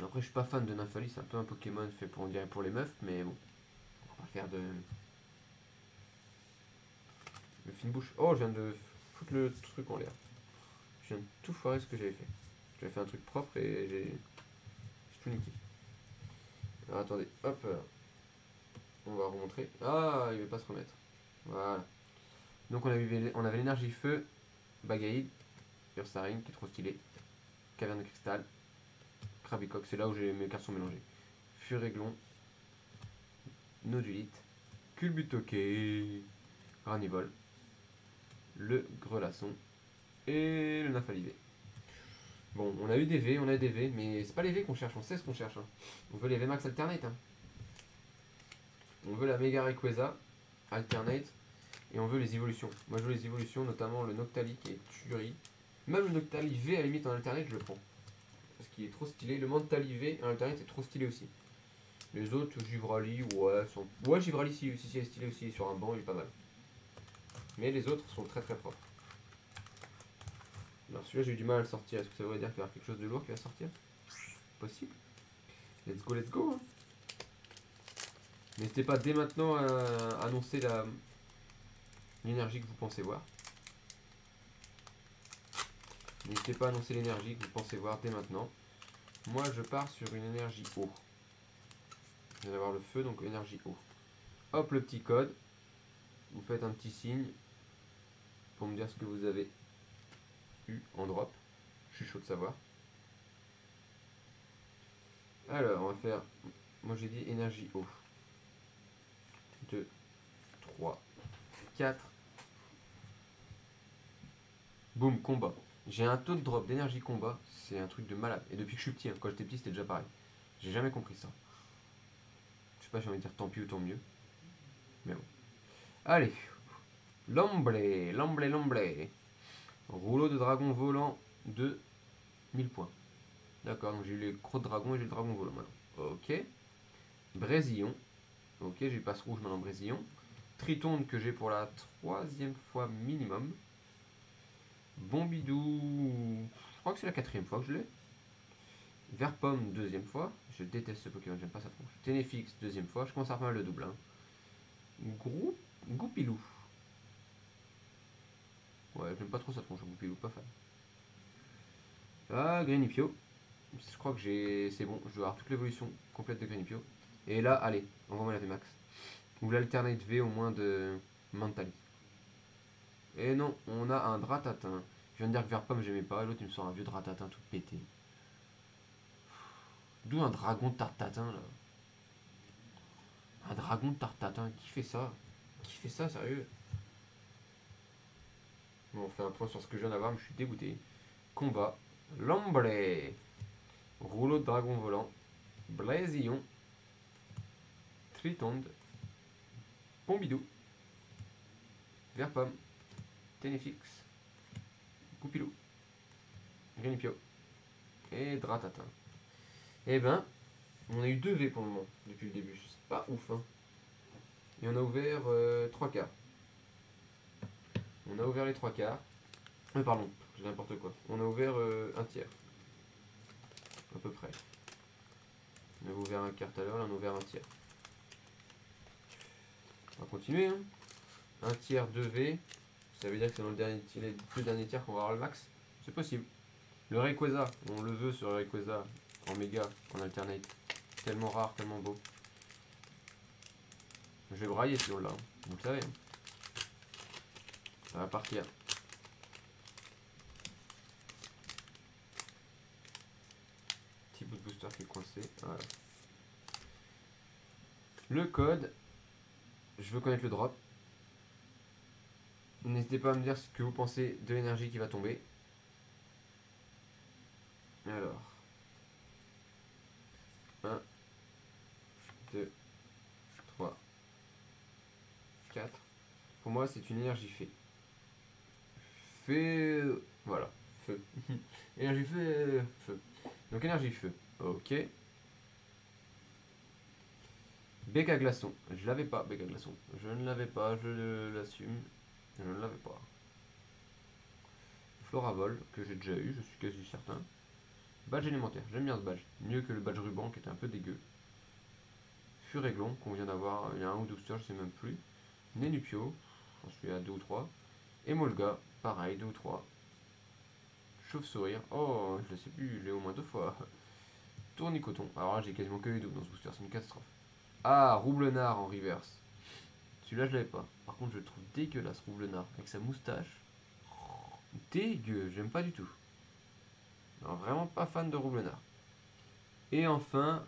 Après, je suis pas fan de Nymphali, c'est un peu un Pokémon fait pour, on dirait, pour les meufs, mais bon. On va pas faire de. Le film bouche. Oh, je viens de foutre le truc en l'air. Je viens de tout foirer ce que j'avais fait. J'avais fait un truc propre et j'ai tout niqué. Alors attendez, hop. On va remontrer. Ah, il veut pas se remettre. Voilà. Donc on avait l'énergie feu, Bagaïd, Ursaring qui est trop stylé, Caverne de cristal, Krabicoque, c'est là où mes cartes sont mélangées. Furéglon, Nodulite, Culbutoqué, Ranivol, le Grelasson et le Nymphalivé. Bon, on a eu des V, on a des V, mais c'est pas les V qu'on cherche, on sait ce qu'on cherche. Hein. On veut les V Max Alternate. Hein. On veut la Mega Rayquaza Alternate et on veut les évolutions. Moi je veux les évolutions, notamment le Noctali qui est tuerie. Même le Noctali V à la limite en Alternate, je le prends. Parce qu'il est trop stylé. Le Mentali V en Alternate est trop stylé aussi. Les autres, Givrali, ouais, sont. Ouais, Givrali, si est stylé aussi, sur un banc, il est pas mal. Mais les autres sont très très propres. Alors celui-là, j'ai eu du mal à le sortir. Est-ce que ça veut dire qu'il y aura quelque chose de lourd qui va sortir? Possible. Let's go, let's go. Hein. N'hésitez pas dès maintenant à annoncer l'énergie que vous pensez voir. N'hésitez pas à annoncer l'énergie que vous pensez voir dès maintenant. Moi, je pars sur une énergie eau. Je viens d'avoir le feu, donc énergie eau. Hop, le petit code. Vous faites un petit signe pour me dire ce que vous avez eu en drop. Je suis chaud de savoir. Alors, on va faire. Moi, j'ai dit énergie eau. 2, 3, 4. Boum, combat. J'ai un taux de drop d'énergie combat, c'est un truc de malade. Et depuis que je suis petit, hein, quand j'étais petit, c'était déjà pareil. J'ai jamais compris ça. Je sais pas, j'ai envie de dire tant pis ou tant mieux. Mais bon. Allez. L'omblé, l'omblé, l'omblé. Rouleau de dragon volant de 1000 points. D'accord, donc j'ai eu les crocs de dragon et j'ai le dragon volant maintenant. Ok. Brésillon. Ok, j'ai passe rouge maintenant Brésillon. Tritonde que j'ai pour la 3e fois minimum. Bombidou. Je crois que c'est la 4e fois que je l'ai. Verpomme, 2e fois. Je déteste ce Pokémon, j'aime pas sa tronche. Ténéfix, 2e fois. Je commence à faire pas mal de double. Hein. Goupilou. Ouais, j'aime pas trop sa tronche, Goupilou, pas fan. Ah, Grenipio. Je crois que c'est bon, je dois avoir toute l'évolution complète de Grenipio. Et là, allez, envoie-moi la VMAX. Ou l'alternate V au moins de Mentally. Et non, on a un Dratatin. Je viens de dire que Verpom j'aimais pas, et l'autre il me sort un vieux Dratatin tout pété. D'où un dragon de Tartatin là. Un dragon de Tartatin, qui fait ça? Qui fait ça, sérieux? Bon, on fait un point sur ce que je viens d'avoir, mais je suis dégoûté. Combat. Lamblay. Rouleau de dragon volant. Blasillon. Tritonde. Pompidou. Verpom. Ténéfix. Poupilou. Grenipio. Et Dratatin. Eh ben, on a eu 2 V pour le moment, depuis le début. C'est pas ouf, hein. Et on a ouvert 3 quarts. On a ouvert les 3 quarts. Pardon, j'ai n'importe quoi. On a ouvert un tiers. À peu près. On a ouvert un quart tout à l'heure, là on a ouvert un tiers. On va continuer, hein. Un tiers 2V. Ça veut dire que c'est dans les 2 derniers tiers qu'on va avoir le max. C'est possible. Le Rayquaza, on le veut sur le Rayquaza en méga, en alternate. Tellement rare, tellement beau. Je vais brailler ce là, vous le savez. Ça va partir. Petit bout de booster qui est coincé. Voilà. Le code. Je veux connaître le drop. N'hésitez pas à me dire ce que vous pensez de l'énergie qui va tomber. Alors. 1, 2, 3, 4. Pour moi, c'est une énergie fée. Feu. Voilà. Feu. Énergie feu. Feu. Donc énergie feu. Ok. Bec à glaçon. Je l'avais pas, bec à glaçon. Je ne l'avais pas, je l'assume. Je ne l'avais pas. Floravol, que j'ai déjà eu, je suis quasi certain. Badge élémentaire, j'aime bien ce badge. Mieux que le badge ruban qui était un peu dégueu. Furéglon, qu'on vient d'avoir il y a 1 ou 2 boosters, je sais même plus. Nenupio, j'en suis à 2 ou 3. Emolga, pareil, 2 ou 3. Chauve-sourire, oh, je ne sais plus, je l'ai au moins 2 fois. Tournicoton, alors là j'ai quasiment que les doubles dans ce booster, c'est une catastrophe. Ah, Roublenard en reverse. Celui-là je l'avais pas. Par contre je le trouve dégueulasse, Roublenard, avec sa moustache. Dégueu, j'aime pas du tout. Alors, vraiment pas fan de Roublenard. Et enfin,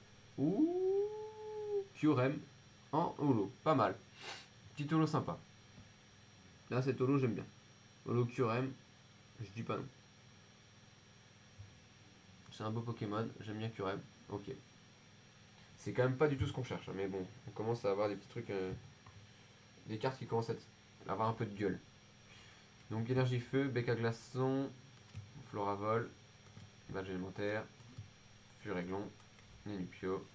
Kyurem en holo, pas mal. Petit holo sympa. Là cet holo j'aime bien. Holo Kyurem, je dis pas non. C'est un beau Pokémon, j'aime bien Kyurem. Ok. C'est quand même pas du tout ce qu'on cherche, hein, mais bon, on commence à avoir des petits trucs, des cartes qui commencent à avoir un peu de gueule. Donc énergie feu, bec à glaçon, Floravol, badge élémentaire, Furéglon, Nenupio,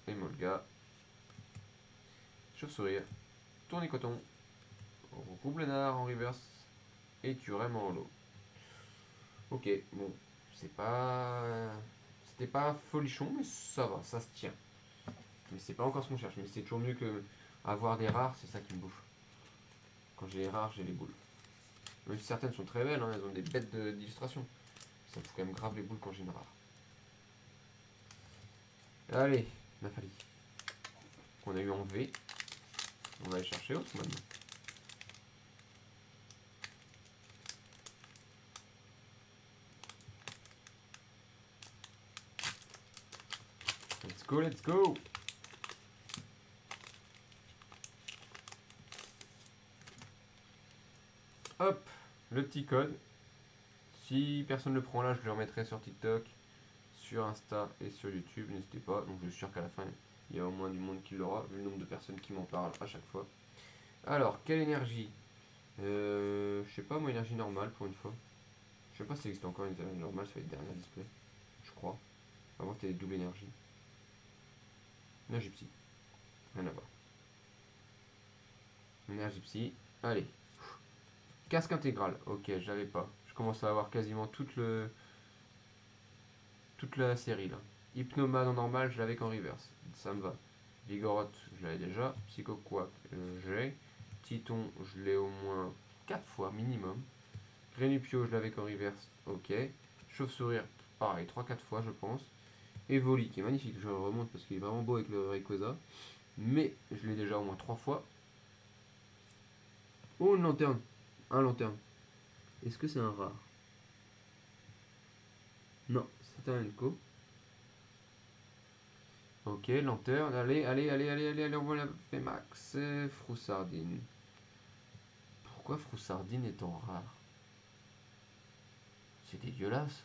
Emolga, Chauve-sourire, Tournicoton, Roublenard en reverse et Kyurem en holo. Ok, bon, c'est pas. C'était pas folichon, mais ça va, ça se tient. Mais c'est pas encore ce qu'on cherche, mais c'est toujours mieux que avoir des rares, c'est ça qui me bouffe. Quand j'ai les rares, j'ai les boules. Même si certaines sont très belles, hein, elles ont des bêtes d'illustration. Ça me fout quand même grave les boules quand j'ai une rare. Allez, Nafali. Qu'on a eu en V. On va aller chercher autre maintenant. Let's go, let's go! Hop, le petit code. Si personne ne le prend là, je le remettrai sur TikTok, sur Insta et sur YouTube. N'hésitez pas. Donc je suis sûr qu'à la fin, il y a au moins du monde qui l'aura, vu le nombre de personnes qui m'en parlent à chaque fois. Alors, quelle énergie? Je sais pas, moi, énergie normale pour une fois. Je sais pas si ça existe encore une énergie normale sur les derniers displays. Je crois. Avant, c'était double énergie. Énergie psy. Rien à voir. Énergie psy. Allez. Casque intégral. Ok, j'avais pas. Je commence à avoir quasiment toute la série là. Hypnomane en normal, je l'avais qu'en reverse. Ça me va. Vigoroth, je l'avais déjà. Psychoquack, j'ai. Titon, je l'ai au moins 4 fois minimum. Grenupio, je l'avais qu'en reverse. Ok. Chauve-sourire, pareil, 3-4 fois je pense. Evoli, qui est magnifique, je le remonte parce qu'il est vraiment beau avec le Rayquaza. Mais je l'ai déjà au moins 3 fois. Oh, une lanterne. Un lanterne. Est-ce que c'est un rare? Non, c'est un Enco. Ok, lanterne. Allez, allez, allez, allez, allez, allez, on voit la Max. Froussardine. Pourquoi Froussardine est en rare? C'est dégueulasse.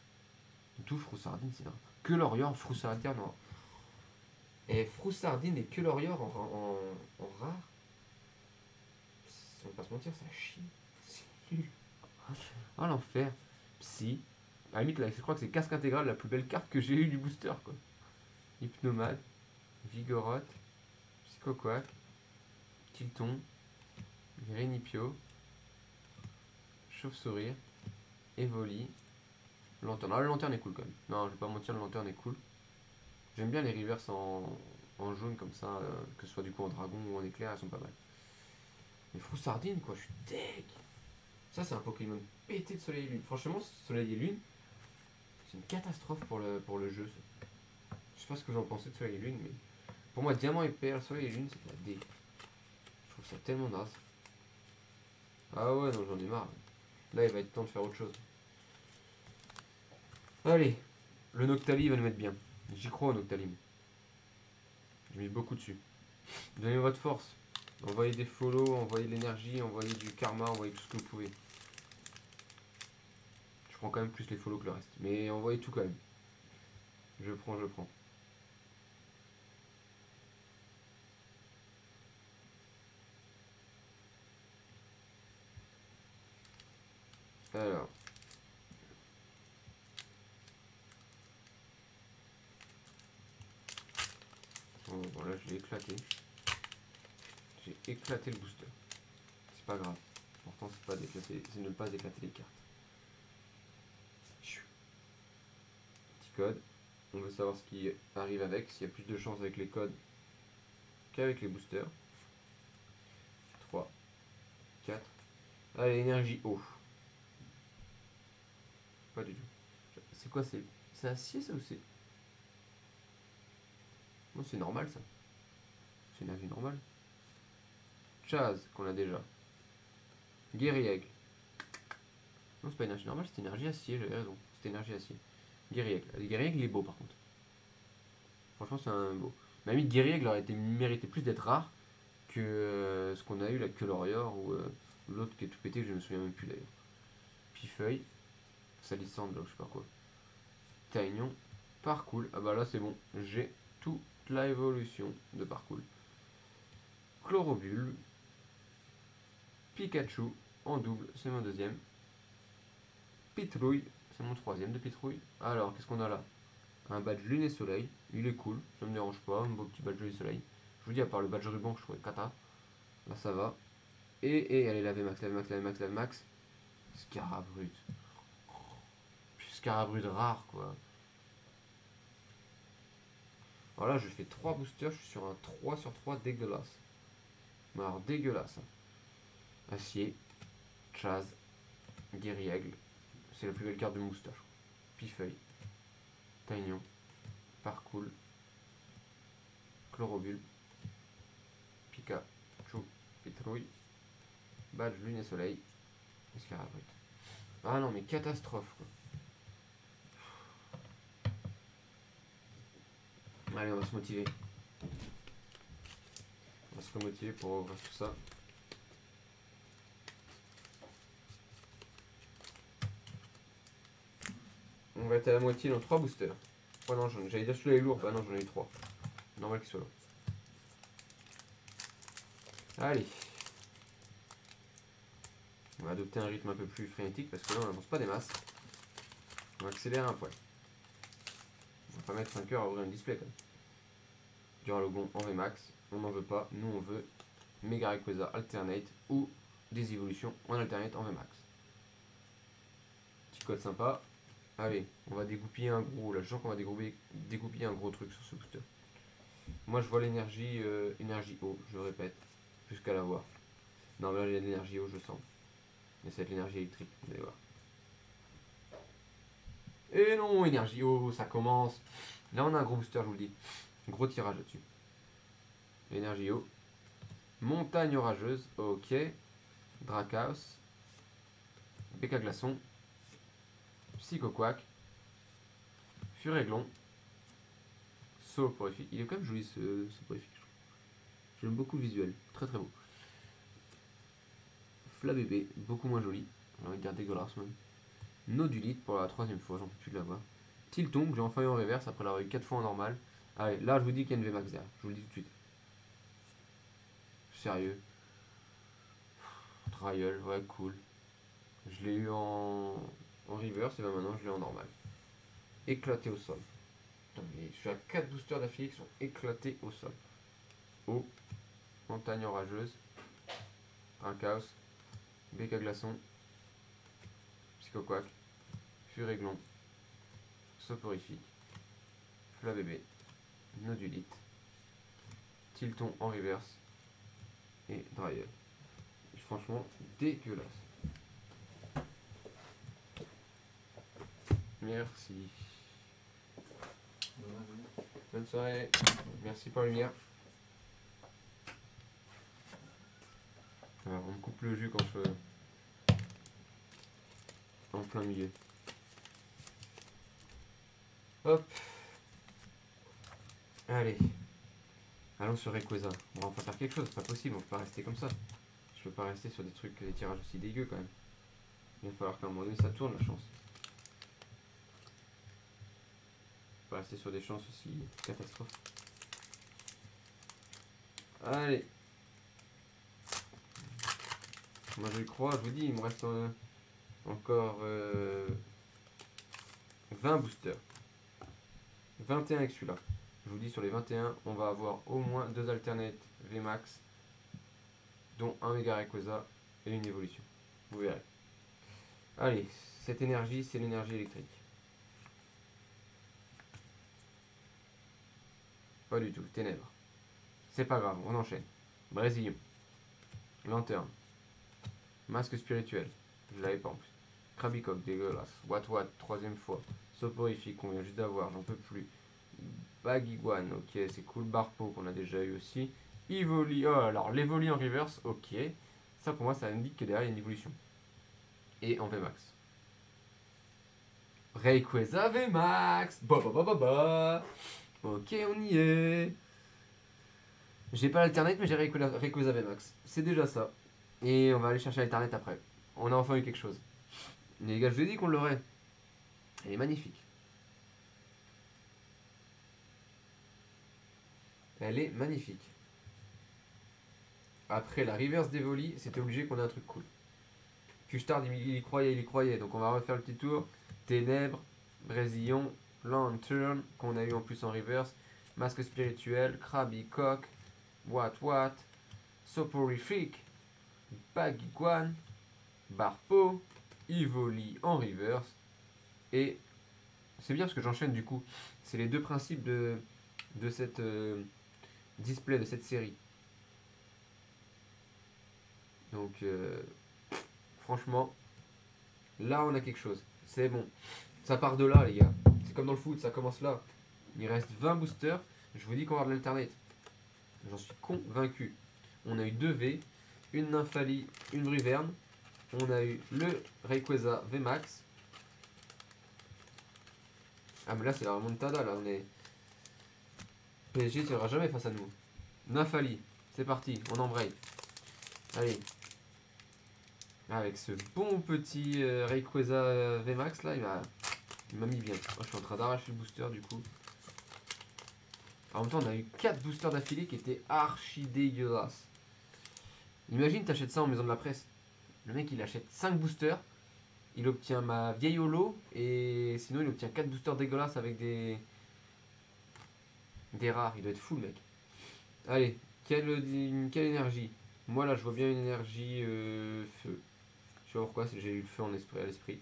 Tout Froussardine, c'est vrai. Que l'Orior, Froussardine, non. Et Froussardine et que l'Orior en rare. On va pas se mentir, ça chie. C'est nul. Oh l'enfer. Psy. À la limite, là, je crois que c'est casque intégral, la plus belle carte que j'ai eue du booster, quoi. Hypnomade, Vigoroth, Psychoquack, Tilton, Grénipio, Chauve-sourire, Evoli, Lanterne. Ah, le lanterne est cool quand même. Non, je vais pas mentir, le lanterne est cool. J'aime bien les reverse en jaune comme ça, que ce soit du coup en dragon ou en éclair, elles sont pas mal. Mais Froussardine, quoi, je suis deg. Ça, c'est un Pokémon pété de soleil et lune. Franchement, soleil et lune, c'est une catastrophe pour le jeu. Ça. Je sais pas ce que j'en pensais de soleil et lune, mais pour moi, diamant et perle, soleil et lune, c'est de la D. Je trouve ça tellement naze. Ah ouais, non, j'en ai marre. Là, il va être temps de faire autre chose. Allez, le Noctali va nous mettre bien. J'y crois au Noctali. Je mise beaucoup dessus. Donnez votre force. Envoyez des follow, envoyez de l'énergie, envoyez du karma, envoyez tout ce que vous pouvez. Je prends quand même plus les follow que le reste. Mais envoyez tout quand même. Je prends, je prends. Alors. Bon, là, je l'ai éclaté. J'ai éclaté le booster. C'est pas grave. Pourtant, c'est pas d'éclater, c'est de ne pas éclater les cartes. Petit code. On veut savoir ce qui arrive avec, s'il y a plus de chance avec les codes qu'avec les boosters. 3, 4. Allez, énergie eau. Pas du tout. C'est quoi? C'est acier ça ou c'est. Non, c'est normal ça. C'est énergie normale. Chaz, qu'on a déjà. Guerriègle. Non, c'est pas énergie normale, c'est énergie acier, j'avais raison. C'est énergie acier. Guerriègle. Le Guerriègle, il est beau par contre. Franchement, c'est un beau. Ma limite, Guerriègle aurait été mérité plus d'être rare que ce qu'on a eu là, que l'Orior ou l'autre qui est tout pété, que je me souviens même plus d'ailleurs. Pifeuille. Salissandre, je sais pas quoi. Taignon. Parcours. Ah bah là, c'est bon. J'ai toute la évolution de Parcours. Chlorobule. Pikachu en double, c'est mon deuxième. Pitrouille, c'est mon troisième de Pitrouille. Alors, qu'est-ce qu'on a là? Un badge lune et soleil, il est cool, ça me dérange pas, un beau petit badge lune et soleil. Je vous dis, à part le badge ruban que je trouvais cata, là ça va. Et allez, la VMAX, la VMAX, la VMAX, la VMAX. Scarabrut. Scarabrut rare quoi. Alors là, je fais 3 boosters, je suis sur un 3 sur 3 dégueulasse. Mais alors, dégueulasse. Hein. Acier, Chaz, Guerriègle. C'est la plus belle carte de booster. Pifeuille, Taignon, Parcours, Chlorobule, Pikachu, Pétrouille, Badge, Lune et Soleil, Scarabrut. Ah non, mais catastrophe quoi. Allez, on va se motiver. On va se remotiver pour ouvrir tout ça. On va être à la moitié dans 3 boosters. Oh non, j'allais dire celui-là est lourd. Bah non, j'en ai eu 3. Normal qu'il soit là. Allez. On va adopter un rythme un peu plus frénétique parce que là on n'avance pas des masses. On va accélérer un poil. On va pas mettre 5 heures à ouvrir une display quand même. Duralogon en VMAX, on n'en veut pas. Nous on veut Mega Rayquaza Alternate ou des évolutions en Alternate en VMAX. Petit code sympa. Allez, on va dégoupiller un gros. Là, je sens qu'on va dégoupiller un gros truc sur ce booster. Moi, je vois l'énergie énergie eau, je le répète, jusqu'à la voir. Non, mais là, il y a l'énergie eau, je sens. Mais ça va être l'énergie électrique, vous allez voir. Et non, énergie eau, ça commence. Là, on a un gros booster, je vous le dis. Gros tirage là-dessus. Énergie eau. Montagne orageuse. Ok. Dracaos. Béca glaçon. Psychoquack. Furéglon. Soporifique. Il est quand même joli ce soporifique. J'aime beaucoup le visuel. Très très beau. Flabébé. Beaucoup moins joli. J'ai envie de dire dégueulasse même. Nodulite pour la 3ème fois. J'en peux plus de la voir. Tilton que j'ai enfin eu en reverse après l'avoir eu 4 fois en normal. Allez, là je vous dis qu'il y a une VMAX derrière. Je vous le dis tout de suite. Sérieux. Trial, ouais, cool. Je l'ai eu en reverse et ben maintenant je l'ai en normal. Éclaté au sol. Putain, mais je suis à 4 boosters d'affilée qui sont éclatés au sol. Eau. Montagne orageuse. Un chaos. Béca glaçon. Psychoquack. Furéglon. Soporifique. Flabébé. Nodulite. Tilton en reverse. Et Dryer. Franchement, dégueulasse. Merci. Bonne soirée. Merci pour la lumière. Alors, on me coupe le jus quand je fais en plein milieu. Hop. Allez. Allons sur Rayquaza. Bon, on va faire quelque chose, c'est pas possible, on peut pas rester comme ça. Je peux pas rester sur des trucs, des tirages aussi dégueux quand même. Il va falloir qu'à un moment donné ça tourne la chance. Pas rester sur des chances aussi catastrophes. Allez. Moi je crois, je vous dis, il me reste encore 20 boosters. 21 avec celui-là. Je vous dis, sur les 21, on va avoir au moins 2 alternates VMAX, dont un méga Rayquaza et une évolution. Vous verrez. Allez, cette énergie, c'est l'énergie électrique. Pas du tout, ténèbres. C'est pas grave, on enchaîne. Brésilien. Lanterne. Masque spirituel. Je l'avais pas en plus. Krabicoque, dégueulasse. What, 3ème fois. Soporifique, qu'on vient juste d'avoir, j'en peux plus. Bagiguan, ok, c'est cool. Barpo, qu'on a déjà eu aussi. Evoli, oh alors l'Evoli en reverse, ok. Ça pour moi, ça indique que derrière il y a une évolution. Et en VMAX. Rayquaza VMAX. Bah. Ok, on y est. J'ai pas l'alternate, mais j'ai Rayquaza VMAX. C'est déjà ça. Et on va aller chercher l'alternate après. On a enfin eu quelque chose. Mais les gars, je vous ai dit qu'on l'aurait. Elle est magnifique. Elle est magnifique. Après la reverse d'Evoli, c'était obligé qu'on ait un truc cool. Custard, il y croyait. Donc on va refaire le petit tour. Ténèbres, Brésillion, Lantern, qu'on a eu en plus en reverse. Masque spirituel, Krabicoque, What, Soporifique, Bagiguan, Barpo, Evoli en reverse. Et c'est bien parce que j'enchaîne du coup. C'est les deux principes de cette display, de cette série. Donc franchement, là on a quelque chose. C'est bon. Ça part de là les gars. C'est comme dans le foot, ça commence là. Il reste 20 boosters. Je vous dis qu'on va avoir de l'alternate. J'en suis convaincu. On a eu 2 V, une Nymphalie, une Briverne. On a eu le Rayquaza VMAX. Ah mais là c'est la remontada là. On est... PSG ne tiendra jamais face à nous. Nymphalie, c'est parti, on embraye. Allez. Avec ce bon petit Rayquaza VMAX là, il m'a mis bien. Oh, je suis en train d'arracher le booster du coup. En même temps, on a eu 4 boosters d'affilée qui étaient archi dégueulasses. Imagine, t'achètes ça en maison de la presse. Le mec, il achète 5 boosters. Il obtient ma vieille holo. Et sinon, il obtient 4 boosters dégueulasses avec des rares. Il doit être fou, le mec. Allez, quelle énergie. Moi, là, je vois bien une énergie feu. Je sais pas pourquoi, j'ai eu le feu à l'esprit.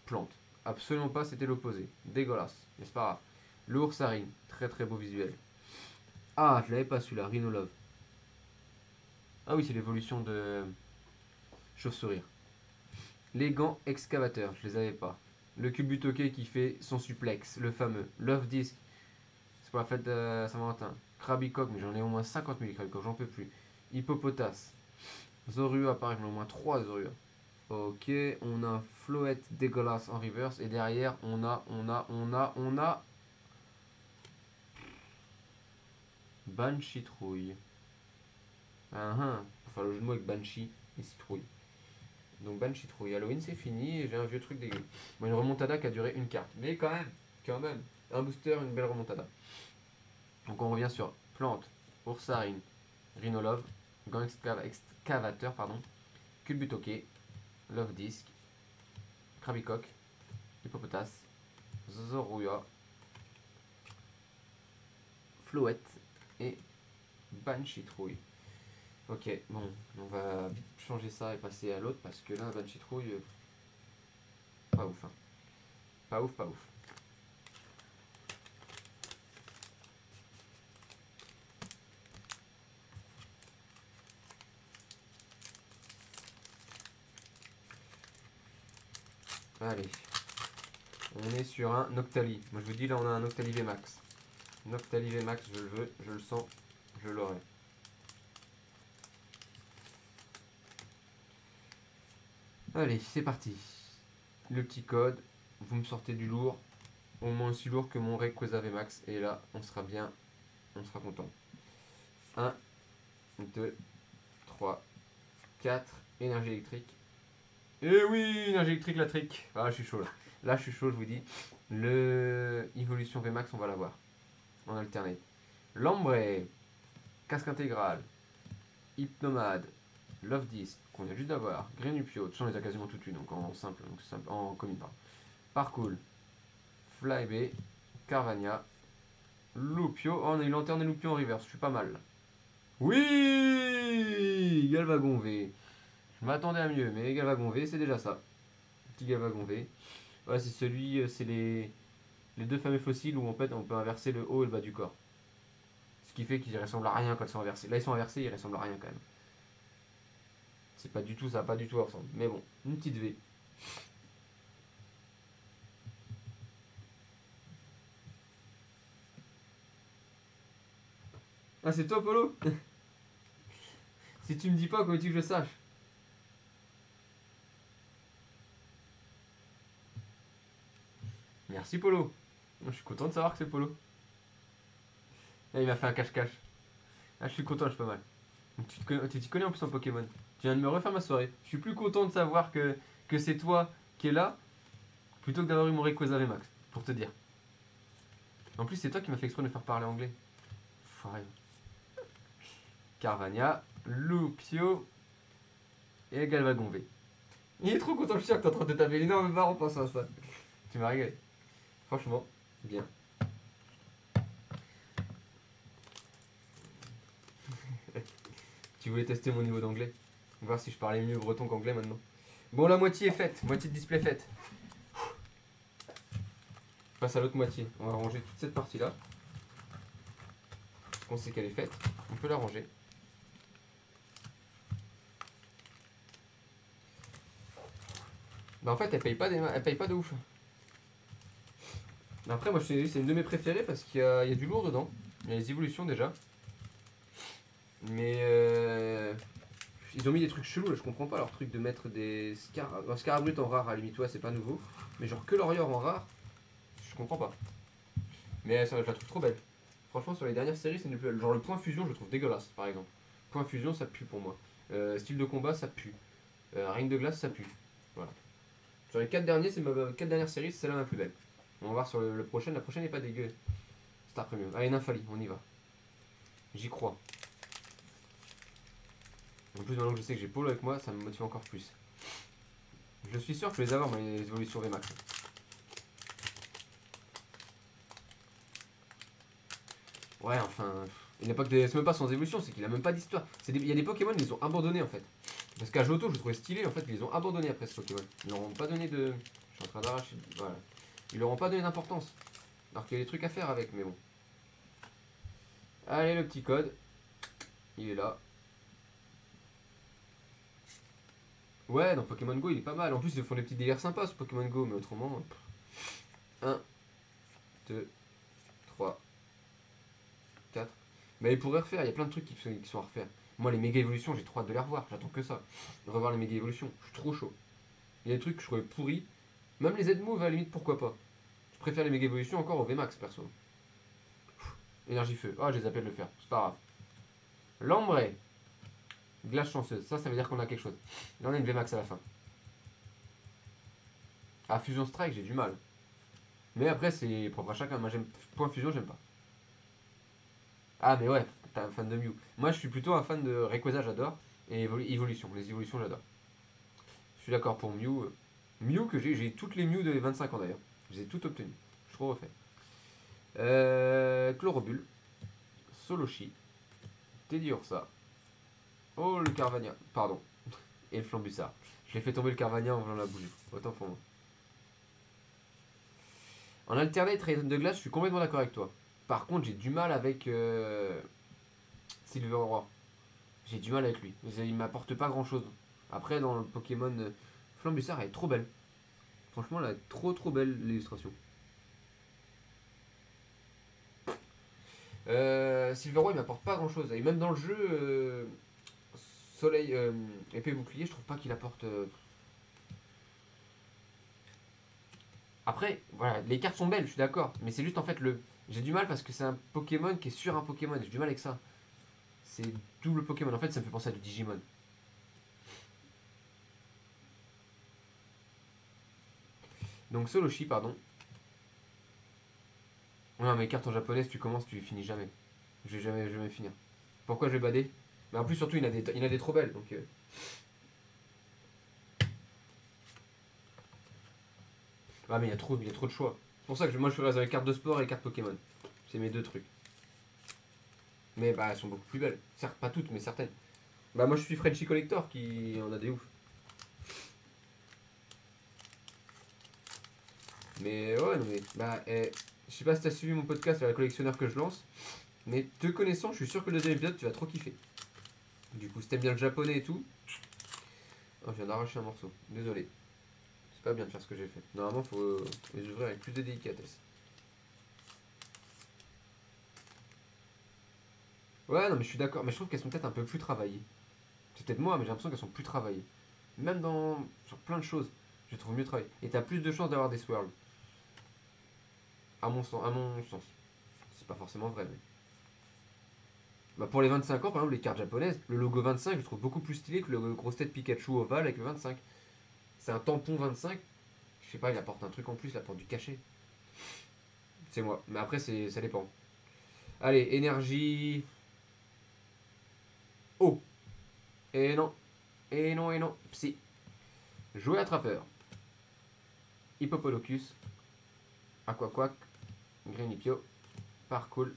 Plante. Absolument pas, c'était l'opposé. Dégueulasse. Mais c'est pas grave. L'ours à rine. Très très beau visuel. Ah, je l'avais pas celui-là. Rhinolove. Ah oui, c'est l'évolution de chauve-souris. Les gants excavateurs, je les avais pas. Le Cubutoke qui fait son suplex, le fameux. Love Disc C'est pour la fête de Saint-Valentin. Krabicoque, mais j'en ai au moins 50 000 Krabicoque, j'en peux plus. Hippopotas. Zorua, pareil, j'en ai au moins 3 Zorua. Ok, on a Floette dégueulasse en reverse. Et derrière, on a. Banshee Trouille. Ah ah, pour faire le jeu de mots avec Banshee et Citrouille. Donc Banshee Trouille. Halloween c'est fini et j'ai un vieux truc dégueu. Bon, une remontada qui a duré une carte. Mais quand même. Un booster, une belle remontada. Donc on revient sur Plante, Oursarine, Rhinolove, Gang Excavateur, pardon, Culbutoke, Love Disc, Krabicoque, Hippopotas, Zorua, Floette et Banshee Trouille. Ok, bon, on va vite changer ça et passer à l'autre parce que là, Banshee Trouille, pas ouf. Hein. Pas ouf, pas ouf. Allez, on est sur un Noctali. Moi je vous dis, là on a un Noctali VMAX. Noctali VMAX, je le veux, je le sens, je l'aurai. Allez, c'est parti. Le petit code, vous me sortez du lourd, au moins aussi lourd que mon Rayquaza VMAX. Et là, on sera bien, on sera content. 1, 2, 3, 4, énergie électrique. Et oui, énergie électrique, la trick. Ah, je suis chaud là. Là, je suis chaud, je vous dis. Le évolution VMAX, on va l'avoir. En alternate. Lambré, casque intégral, Hypnomade, Love Disc, qu'on vient juste d'avoir, Grenupio, de toute façon, on les a quasiment toutes eu, donc en simple, en commune, pardon. Parcours, Flybay, Carvania, Lupio. Oh, on a eu Lanterne et Lupio en reverse, je suis pas mal. Oui, Galvagon V. Je m'attendais à mieux, mais Galvagon V, c'est déjà ça. Petit Galvagon V. Ouais, c'est celui, c'est les deux fameux fossiles où en fait on peut inverser le haut et le bas du corps. Ce qui fait qu'ils ressemblent à rien quand ils sont inversés. Là, ils sont inversés, ils ressemblent à rien quand même. C'est pas du tout, ça va pas du tout ensemble. Mais bon, une petite V. Ah, c'est toi, Polo? Si tu me dis pas, comment tu veux que je sache? Merci, Polo. Je suis content de savoir que c'est Polo. Là, il m'a fait un cache-cache. Ah, je suis content, je suis pas mal. Tu t'y connais en plus en Pokémon. Tu viens de me refaire ma soirée. Je suis plus content de savoir que c'est toi qui es là plutôt que d'avoir eu mon Rayquaza VMAX. Pour te dire. En plus, c'est toi qui m'as fait exprès de me faire parler anglais. Foiré. Carvania, Lupio et Galvagon V. Il est trop content, je suis sûr que t'es en train de taper l'énorme barre en pensant à ça. Tu m'as régalé. Franchement, bien. Tu voulais tester mon niveau d'anglais? Voir si je parlais mieux breton qu'anglais maintenant. Bon, la moitié est faite. Moitié de display faite. Je passe à l'autre moitié. On va ranger toute cette partie-là. On sait qu'elle est faite. On peut la ranger. Bah en fait, elle paye pas, elle paye pas de ouf. Après, moi, c'est une de mes préférées parce qu'il y a du lourd dedans. Il y a les évolutions déjà. Mais ils ont mis des trucs chelous là, je comprends pas leur truc de mettre des Scarabrut en rare à la limite, ouais, c'est pas nouveau. Mais genre que l'Orior en rare, je comprends pas. Mais ça, je la trouve trop belle. Franchement, sur les dernières séries, c'est une plus belle. Genre le point fusion, je le trouve dégueulasse par exemple. Point fusion, ça pue pour moi. Style de combat, ça pue. Règne de glace, ça pue. Voilà. Sur les 4 derniers, c'est ma 4 dernières séries, c'est celle-là ma plus belle. On va voir sur le prochain. La prochaine n'est pas dégueu. Star Premium. Allez, Nymphali, on y va. J'y crois. En plus, maintenant que je sais que j'ai Polo avec moi, ça me motive encore plus. Je suis sûr que je vais les avoir, mes évolutions VMAX. Ouais, enfin. C'est même pas sans évolution, c'est qu'il a même pas d'histoire. Il y a des Pokémon, ils les ont abandonnés en fait. Parce qu'à Johto, je le trouvais stylé, en fait, ils les ont abandonnés après ce Pokémon. Ils leur ont pas donné de. Je suis en train d'arracher. Voilà. Ils leur ont pas donné d'importance. Alors qu'il y a des trucs à faire avec, mais bon. Allez, le petit code. Il est là. Ouais, dans Pokémon Go, il est pas mal. En plus, ils font des petits délires sympas sur Pokémon Go, mais autrement. 1, 2, 3, Mais ils pourraient refaire, il y a plein de trucs qui sont à refaire. Moi, les méga évolutions, j'ai trop hâte de les revoir, j'attends que ça. Revoir les méga évolutions, je suis trop chaud. Il y a des trucs que je trouvais pourris. Même les Z-Move, à la limite, pourquoi pas. Je préfère les méga évolutions encore au VMAX, perso. Énergie feu. Ah, je les appelle de le faire, c'est pas grave. L'ambré. Glace chanceuse, ça veut dire qu'on a quelque chose. Là, on a une VMAX à la fin. Ah, Fusion Strike, j'ai du mal. Mais après, c'est propre à chacun. Moi, j'aime. Point fusion, j'aime pas. Ah, mais ouais, t'es un fan de Mew. Moi, je suis plutôt un fan de Rayquaza, j'adore. Et évolution. Les évolutions, j'adore. Je suis d'accord pour Mew. Mew que j'ai toutes les Mew de 25 ans d'ailleurs. Je les ai toutes obtenues. Je suis trop refait. Chlorobule. Soloshi. Teddy Ursa. Oh, le Carvania. Pardon. Et le Flambussard. Je l'ai fait tomber le Carvania en voulant la bouger. Autant pour moi. En alternate Rayon de glace, je suis complètement d'accord avec toi. Par contre, j'ai du mal avec Silver Roi. J'ai du mal avec lui. Il m'apporte pas grand chose. Après, dans le Pokémon Flambussard, elle est trop belle. Franchement, elle est trop belle l'illustration. Silver Roi, il m'apporte pas grand chose. Et même dans le jeu, Soleil, épée bouclier, je trouve pas qu'il apporte. Après, voilà, les cartes sont belles, je suis d'accord. Mais c'est juste en fait le. J'ai du mal parce que c'est un Pokémon qui est sur un Pokémon. J'ai du mal avec ça. C'est double Pokémon. En fait, ça me fait penser à du Digimon. Donc Soloshi, pardon. Non, mais cartes en japonais, si tu commences, tu finis jamais. Je vais jamais finir. Pourquoi je vais bader? Mais en plus, surtout, il y en a des trop belles. Donc, ah, mais il y a trop de choix. C'est pour ça que moi, je suis resté avec cartes de sport et cartes Pokémon. C'est mes deux trucs. Mais bah, elles sont beaucoup plus belles. Certes, pas toutes, mais certaines. Bah, moi, je suis Frenchy Collector qui en a des ouf. Mais ouais, non, mais. Bah, je sais pas si t'as suivi mon podcast sur la collectionneur que je lance. Mais te connaissant, je suis sûr que le deuxième épisode, tu vas trop kiffer. Du coup, si t'aimes bien le japonais et tout. Oh, je viens d'arracher un morceau. Désolé. C'est pas bien de faire ce que j'ai fait. Normalement, faut les ouvrir avec plus de délicatesse. Ouais, non, mais je suis d'accord. Mais je trouve qu'elles sont peut-être un peu plus travaillées. C'est peut-être moi, mais j'ai l'impression qu'elles sont plus travaillées. Même sur plein de choses, je les trouve mieux travaillées. Et t'as plus de chances d'avoir des swirls. À mon sens. C'est pas forcément vrai, mais. Bah pour les 25 ans, par exemple, les cartes japonaises, le logo 25, je le trouve beaucoup plus stylé que le grosse tête Pikachu ovale avec le 25. C'est un tampon 25. Je sais pas, il apporte un truc en plus, il apporte du cachet. C'est moi. Mais après, ça dépend. Allez, énergie. Oh. Et non. Et non, et non. Psy. Jouer attrapeur. Hippopolocus. Aquaquack. Grenipio. Parcool.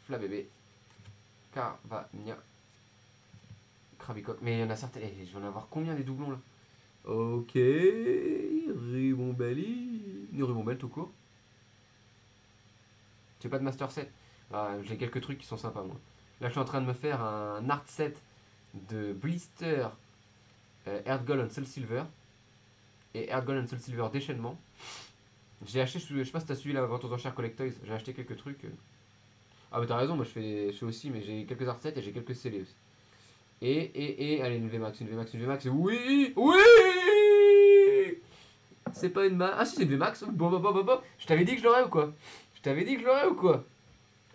Flabébé. Carvania. Crabicoc. Mais il y en a certains. Je vais en avoir combien des doublons là? Ok. Ribombelli. Ribombelle tout court. J'ai pas de Master Set. Ah, j'ai quelques trucs qui sont sympas moi. Là, je suis en train de me faire un art set de Blister Earth Gold and Soul Silver. Et Earth Gold and Soul Silver déchaînement. J'ai acheté, je sais pas si t'as suivi la vente aux enchères Collectoys, j'ai acheté quelques trucs. Ah, mais t'as raison, moi je fais aussi, mais j'ai quelques art sets et j'ai quelques scellés aussi. Allez, une VMAX, une VMAX, une VMAX. Oui! Oui! C'est pas une max. Ah, si, c'est une VMAX. Bon. Je t'avais dit que je l'aurais ou quoi? Je t'avais dit que je l'aurais ou quoi?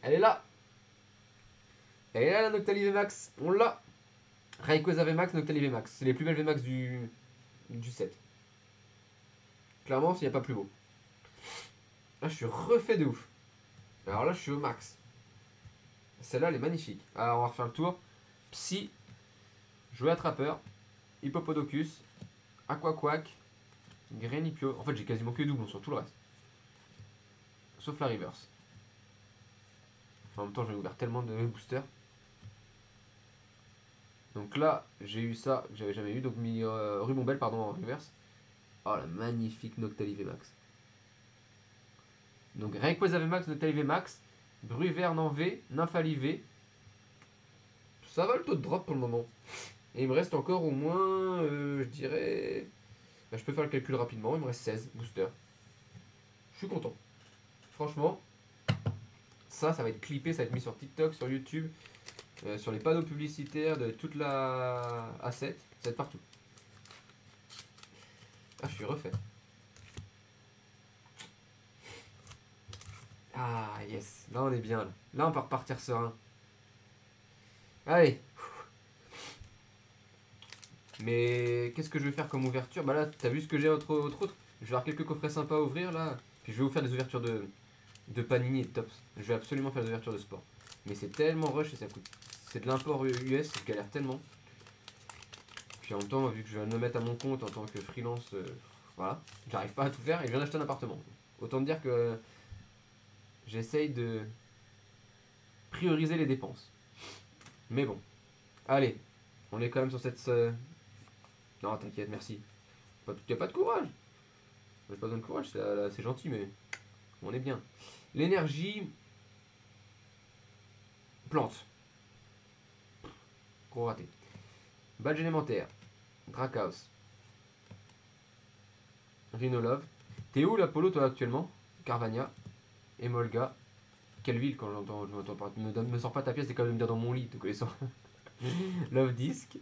Elle est là. Elle est là, la Noctali VMAX. On l'a. Rayquaza VMAX, Noctali VMAX. C'est les plus belles VMAX du set. Clairement, s'il n'y a pas plus beau. Là, je suis refait de ouf. Alors là, je suis au max. Celle-là, elle est magnifique. Alors, on va refaire le tour. Psy. Jouer attrapeur. Hippopodocus. Aquaquack. Grenipio. En fait, j'ai quasiment que double sur tout le reste. Sauf la reverse. En même temps, j'ai ouvert tellement de boosters. Donc là, j'ai eu ça que j'avais jamais eu. Donc, mis Rubombelle, pardon, en reverse. Oh, la magnifique Noctali VMAX. Donc, Rayquaza VMAX, Noctali VMAX. Bruverne en V. Nymphali V. Ça va le taux de drop pour le moment. Et il me reste encore au moins, je dirais. Bah, je peux faire le calcul rapidement. Il me reste 16 boosters. Je suis content. Franchement, Ça va être clippé, ça va être mis sur TikTok, sur YouTube, sur les panneaux publicitaires de toute la A7. Ça va être partout. Ah, je suis refait. Ah, yes. Là, on est bien. Là on peut repartir serein. Allez. Mais qu'est-ce que je vais faire comme ouverture? Bah là, t'as vu ce que j'ai autre. Je vais avoir quelques coffrets sympas à ouvrir là. Puis je vais vous faire des ouvertures de Panini et de Tops. Je vais absolument faire des ouvertures de sport. Mais c'est tellement rush et ça coûte. C'est de l'import US, je galère tellement. Puis en même temps, vu que je viens de me mettre à mon compte en tant que freelance, voilà, j'arrive pas à tout faire et je viens d'acheter un appartement. Autant me dire que j'essaye de prioriser les dépenses. Mais bon, allez, on est quand même sur cette. Non, t'inquiète, merci. Y a pas de courage. J'ai pas besoin de courage, c'est gentil, mais on est bien. L'énergie. Plante. Gros raté. Badge élémentaire. Dracaus. Rhinolove. T'es où l'Apollo toi actuellement? Carvania. Emolga. Quelle ville quand j'entends, je m'entends pas. Me sors pas ta pièce, c'est quand même me dire dans mon lit, te connaissant. Love Disc.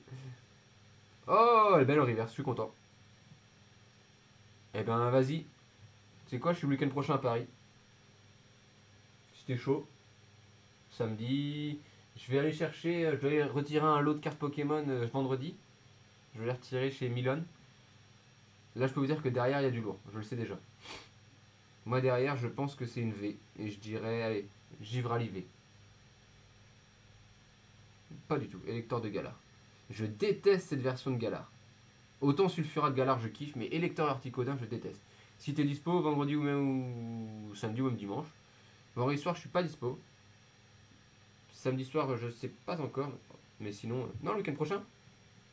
Oh, elle est belle en reverse, je suis content. Eh ben vas-y. C'est quoi, je suis le week-end prochain à Paris. Si t'es chaud. Samedi. Je vais aller chercher, je vais retirer un lot de cartes Pokémon vendredi. Je vais les retirer chez Milon. Là, je peux vous dire que derrière, il y a du lourd. Je le sais déjà. Moi, derrière, je pense que c'est une V. Et je dirais, allez, Givrali V. Pas du tout. Élector de Galar. Je déteste cette version de Galar. Autant Sulfurat de Galar, je kiffe, mais Élector Articodin, je déteste. Si t'es dispo vendredi ou même ou samedi ou même dimanche. Vendredi soir, je suis pas dispo. Samedi soir, je sais pas encore. Mais sinon, non, le week-end prochain.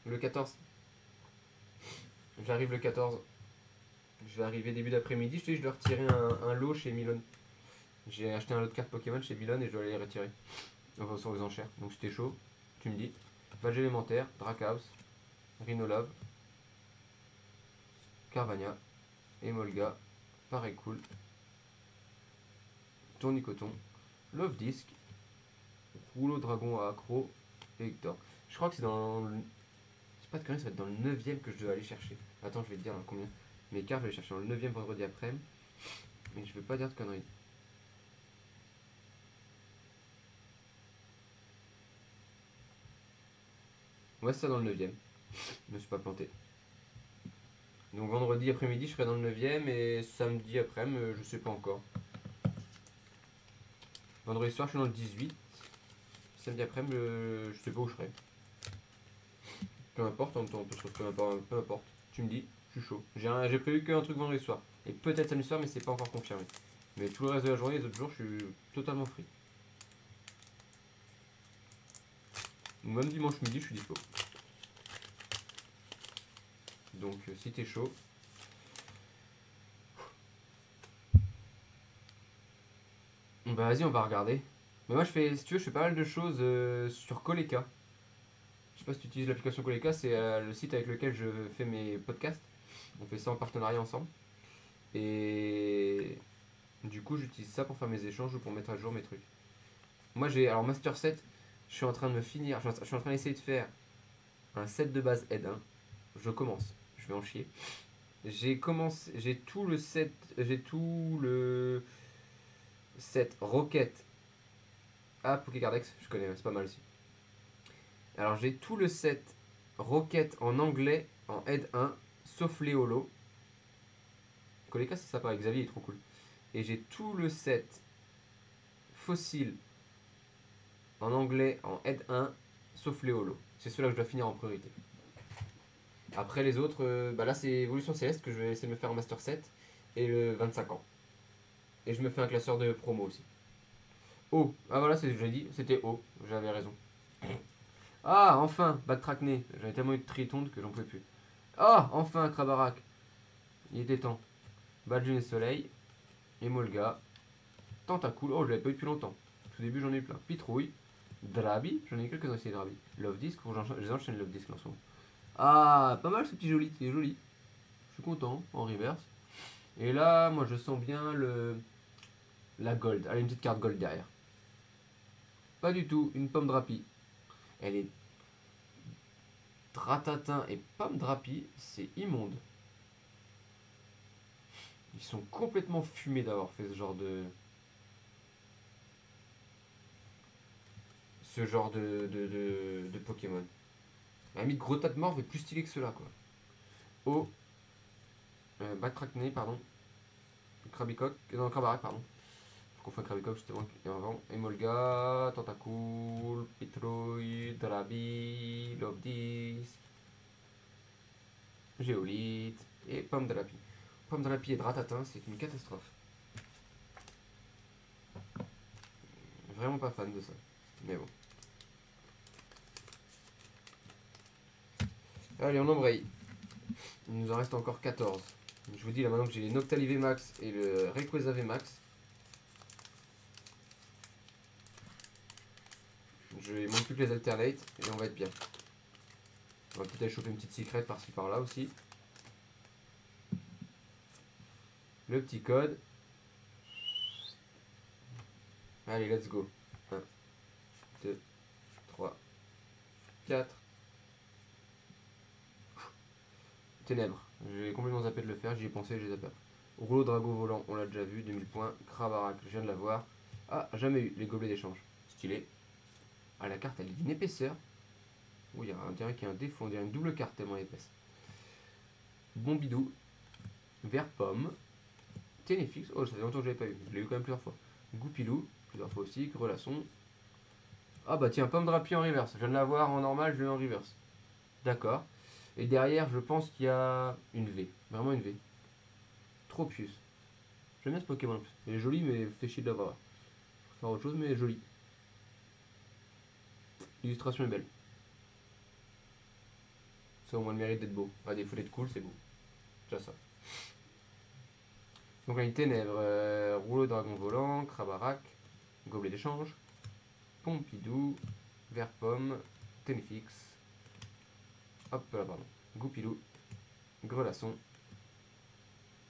Le 14. J'arrive le 14. Je vais arriver début d'après-midi. Je te dis, je dois retirer un lot chez Milon. J'ai acheté un lot de cartes Pokémon chez Milon et je dois aller les retirer. Enfin, sur les enchères. Donc si t'es chaud, tu me dis. Badge élémentaire, Dracaus, Rhinolove, Carvania, Emolga, Pareil Cool, Tournicoton, Love Disc, Rouleau Dragon à Accro et Hector. Je crois que c'est dans le. C'est pas de conneries, ça va être dans le 9ème que je dois aller chercher. Attends, je vais te dire combien. Mes cartes, je vais les chercher dans le 9ème vendredi après. Mais je vais pas dire de conneries. Ouais, c'est ça dans le 9ème. Je me suis pas planté. Donc vendredi après-midi, je serai dans le 9ème et samedi après, je sais pas encore. Vendredi soir, je suis dans le 18. Samedi après, je sais pas où je serai. Peu importe, en même temps, peu importe. Tu me dis, je suis chaud. J'ai prévu qu'un truc vendredi soir. Et peut-être samedi soir, mais c'est pas encore confirmé. Mais tout le reste de la journée, les autres jours, je suis totalement free. Même dimanche midi, je suis dispo. Donc si t'es chaud. Bah vas-y, on va regarder. Mais moi, si tu veux, je fais pas mal de choses sur Koleka. Je sais pas si tu utilises l'application Koleka, c'est le site avec lequel je fais mes podcasts. On fait ça en partenariat ensemble. Et du coup, j'utilise ça pour faire mes échanges ou pour mettre à jour mes trucs. Moi, alors Master 7, je suis en train de me finir. Je suis en train d'essayer de faire un set de base aide 1. Je commence. Je vais en chier. J'ai tout le set. J'ai tout le set Rocket. Ah, Pokécardex, je connais, c'est pas mal aussi. Alors, j'ai tout le set Rocket en anglais en aide 1, sauf les holos. Koleka, c'est ça pareil. Xavier est trop cool. Et j'ai tout le set Fossile en anglais en aide 1, sauf les holos. C'est ceux-là que je dois finir en priorité. Après les autres, bah là c'est Évolution Céleste que je vais essayer de me faire en Master 7 et le 25 ans. Et je me fais un classeur de promo aussi. O. Ah voilà, c'est ce que j'ai dit, c'était O. J'avais raison. Ah, enfin, Backtrackné. J'avais tellement eu de tritonde que j'en pouvais plus. Ah, enfin, Krabarak. Il était temps. Badjun et Soleil. Emolga. Tentacool. Oh, je l'avais pas eu depuis longtemps. Tout début, j'en ai eu plein. Pitrouille. Drabi. J'en ai eu quelques-uns aussi, Drabi. Love Disc. Les enchaîne Love Disc en ce moment. Ah, pas mal ce petit joli. C'est joli. Je suis content. En reverse. Et là, moi, je sens bien la gold. Allez, une petite carte gold derrière. Pas du tout, une pomme drapi. Elle est Dratatin et pomme drapi, c'est immonde. Ils sont complètement fumés d'avoir fait ce genre de Pokémon. À la limite, gros tas de morve est plus stylé que cela, quoi. Oh, Batracné, pardon. Krabicoque, non, Krabarak, pardon. Je confonds Krabicoque justement avant. Emolga, Tentacool, Petroid, Drabi, Lobdis, Géolite et Pomme de Lapis. Pomme de Lapis et Dratatin, c'est une catastrophe. Vraiment pas fan de ça. Mais bon. Allez, on embraye. Il nous en reste encore 14. Je vous dis là maintenant que j'ai les Noctali VMAX et le Rayquaza VMAX. Il manque plus que les alternates et on va être bien. On va peut-être aller choper une petite secrète par-ci par-là aussi. Le petit code. Allez, let's go. 1, 2, 3, 4. Ténèbres. J'ai complètement zappé de le faire, j'y ai pensé, j'ai zappé. Rouleau Drago volant, on l'a déjà vu, 2000 points. Krabarak, je viens de l'avoir. Ah, jamais eu les gobelets d'échange. Stylé. Ah, la carte, elle est d'une épaisseur. Oui, on dirait qu'il y a un défaut, on dirait une double carte tellement épaisse. Bombidou. Vert pomme. Ténéfix. Oh, ça fait longtemps que je l'avais pas eu. Je l'ai eu quand même plusieurs fois. Goupilou. Plusieurs fois aussi. Grelasson. Ah bah tiens, pomme drapi en reverse. Je viens de l'avoir en normal, je l'ai en reverse. D'accord. Et derrière, je pense qu'il y a une V. Vraiment une V. Tropius. J'aime bien ce Pokémon en plus. Il est joli, mais fait chier de l'avoir. Je vais faire autre chose, mais joli. L'illustration est belle. Ça, au moins, le mérite d'être beau. À défaut d'être cool, c'est beau. Déjà ça. Donc, là, une ténèbres. Rouleau dragon volant. Krabarak. Gobelet d'échange. Pompidou. Vert pomme. Ténéfix. Hop là, pardon. Goupilou. Grelasson.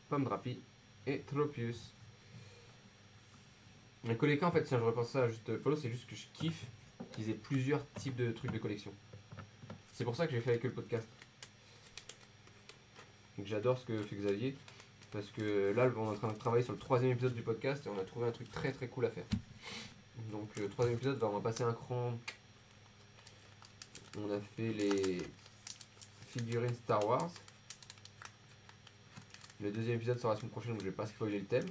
Pomme drapi. Et Tropius. Les collections, en fait, tiens, je repense ça juste Polo, c'est juste que je kiffe qu'ils aient plusieurs types de trucs de collection. C'est pour ça que j'ai fait avec eux le podcast. J'adore ce que fait Xavier. Parce que là, on est en train de travailler sur le 3ème épisode du podcast et on a trouvé un truc très très cool à faire. Donc, le 3ème épisode, on va passer un cran. On a fait les figurines Star Wars. Le 2ème épisode sera la semaine prochaine, donc je vais pas spoiler le thème.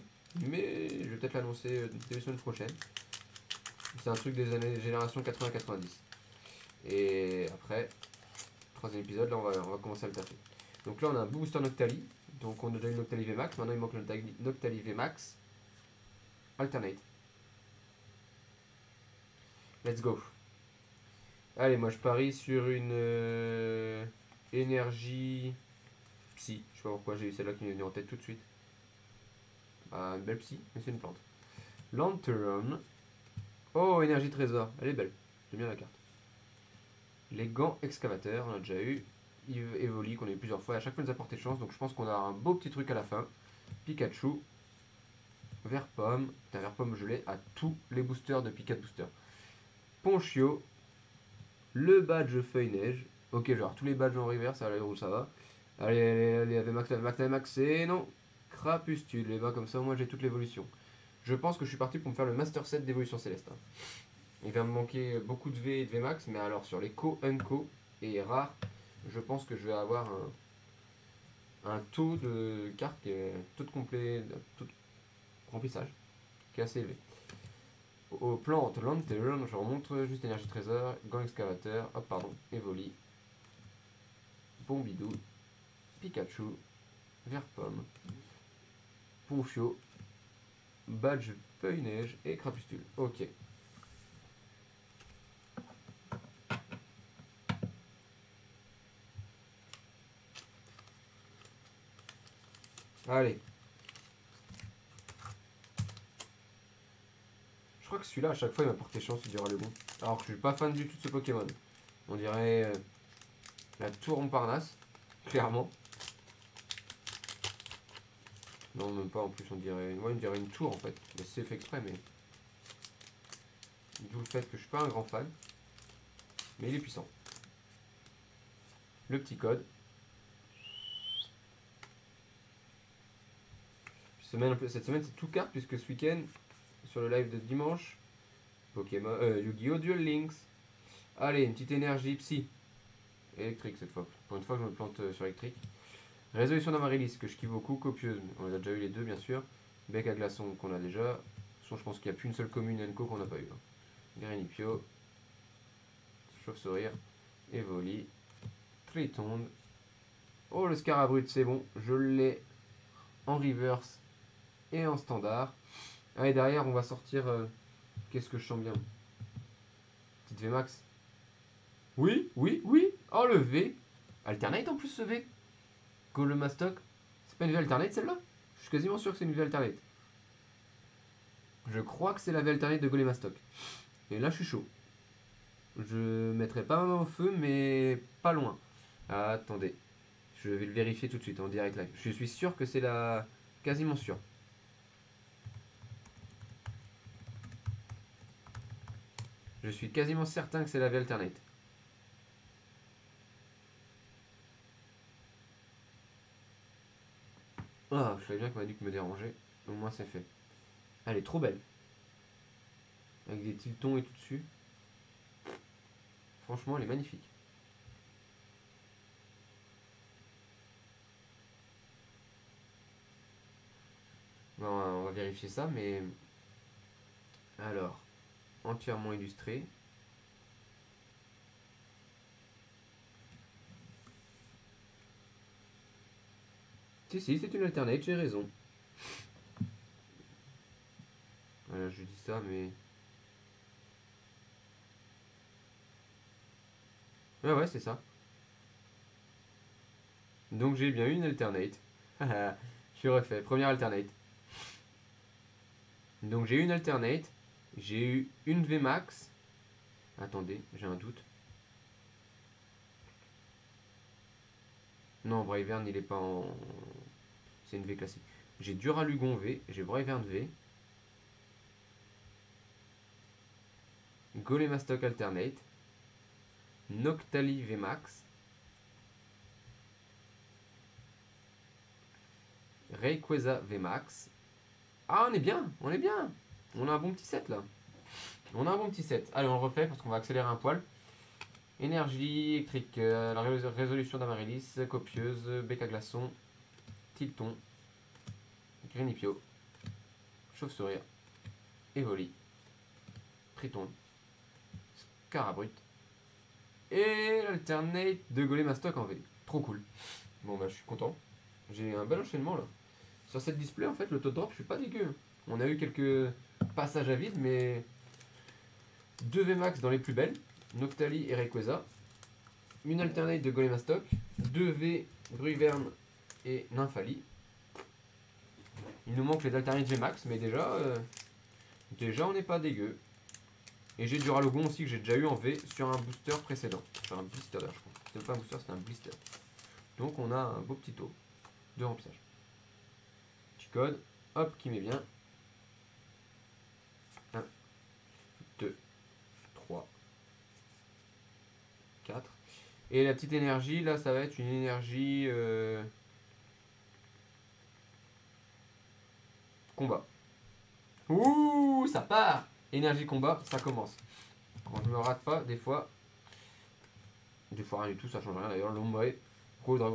Mais je vais peut-être l'annoncer dès la semaine prochaine. C'est un truc des années génération 80-90. Et après, 3ème épisode, là on va commencer à le taffer. Donc là on a un booster Noctali. Donc on a déjà une Noctali VMAX. Maintenant il manque le Noctali VMAX Alternate. Let's go. Allez, moi je parie sur une énergie psy. Je sais pas pourquoi j'ai eu celle-là qui m'est venue en tête tout de suite. Une belle psy, mais c'est une plante. Lantern. Oh, énergie trésor. Elle est belle. J'aime bien la carte. Les gants excavateurs, on a déjà eu. Evoli, qu'on a eu plusieurs fois. Et à chaque fois, il nous a porté chance. Donc je pense qu'on a un beau petit truc à la fin. Pikachu. Vert pomme. Putain, vert pomme, je l'ai à tous les boosters de Pikachu Booster. Ponchio. Le badge feuille neige. Ok, genre tous les badges en reverse, allez, où ça va. Allez, Max, et non. Crapustule, et bah comme ça, moi j'ai toute l'évolution. Je pense que je suis parti pour me faire le Master Set d'évolution céleste. Il va me manquer beaucoup de V et de VMAX, mais alors sur les Co, Unco et rares, je pense que je vais avoir un taux de carte qui est taux de remplissage qui est assez élevé. Aux plantes Lantern, je remonte juste énergie trésor, gant excavateur, hop pardon, Evoli, Bombidou, Pikachu, vert pomme, Ponchio, badge feuille neige et crapustule. Ok. Allez. Je crois que celui-là, à chaque fois, il m'a porté chance, il dira le bon. Alors que je suis pas fan du tout de ce Pokémon. On dirait la tour Montparnasse, clairement. Non, même pas en plus, on dirait. Ouais, on dirait une tour en fait. Mais c'est fait exprès, mais. D'où le fait que je suis pas un grand fan. Mais il est puissant. Le petit code. Cette semaine c'est tout carte puisque ce week-end, sur le live de dimanche, Pokémon, Yu-Gi-Oh! Duel Links. Allez, une petite énergie psy. Électrique cette fois. Pour une fois que je me plante sur électrique. Résolution d'Amaryllis que je kiffe beaucoup. Copieuse, on a déjà eu les deux bien sûr. Bec à glaçon qu'on a déjà. Je pense qu'il n'y a plus une seule commune Enco qu'on n'a pas eu. Granipio. Chauve-sourire. Evoli. Tritonde. Oh le Scarabrut c'est bon. Je l'ai en reverse et en standard. Allez derrière on va sortir. Qu'est-ce que je sens bien. Petite VMAX. Oui, oui, oui. Oh le V. Alternate en plus ce V. Golemastoc. C'est pas une V alternate celle-là? Je suis quasiment sûr que c'est une V alternate. Je crois que c'est la V alternate de Golemastoc. Et là je suis chaud. Je mettrai pas ma main au feu mais pas loin. Attendez. Je vais le vérifier tout de suite en direct live. Je suis sûr que c'est la... Quasiment sûr. Je suis quasiment certain que c'est la V alternate. Ah, je savais bien qu'on m'a dit que me déranger. Au moins c'est fait. Elle est trop belle. Avec des tiltons et tout dessus. Franchement, elle est magnifique. Bon, on va vérifier ça, mais... Alors, entièrement illustré. Si, c'est une alternate, j'ai raison. Voilà, je dis ça, mais... Ouais, c'est ça. Donc j'ai bien eu une alternate. Je suis refait. Première alternate. Donc j'ai eu une alternate. J'ai eu une VMAX. Attendez, j'ai un doute. Non, Bravern, il est pas en... C'est une V classique. J'ai Duralugon V. J'ai Bravern V. Golemastoc alternate. Noctali VMAX. Rayquaza VMAX. Ah, on est bien, on est bien. On a un bon petit set là. On a un bon petit set. Allez, on le refait parce qu'on va accélérer un poil. Énergie électrique, la résolution d'Amaryllis, copieuse, bec à glaçon, Tilton, Grenipio, Chauve-sourire, Evoli, Triton, Scarabrut et l'alternate de Golemastoc en V. Trop cool. Bon bah je suis content. J'ai un bel enchaînement là. Sur cette display en fait le top drop je suis pas dégueu. On a eu quelques passages à vide mais 2 VMAX dans les plus belles. Noctali et Rayquaza. Une alternate de Golemastoc. 2 V Bruverne et Nymphali. Il nous manque les alternates VMAX mais déjà on n'est pas dégueu. Et j'ai Duralogon aussi que j'ai déjà eu en V sur un booster précédent. Sur un blister je crois. C'était pas un booster, c'était un blister. Donc on a un beau petit taux de remplissage. Petit code, hop, qui met bien. 1, 2, 3, 4. Et la petite énergie, là, ça va être une énergie combat. Ouh, ça part. Énergie combat, ça commence. Quand je me rate pas, des fois rien du tout, ça change rien. D'ailleurs, l'ombre,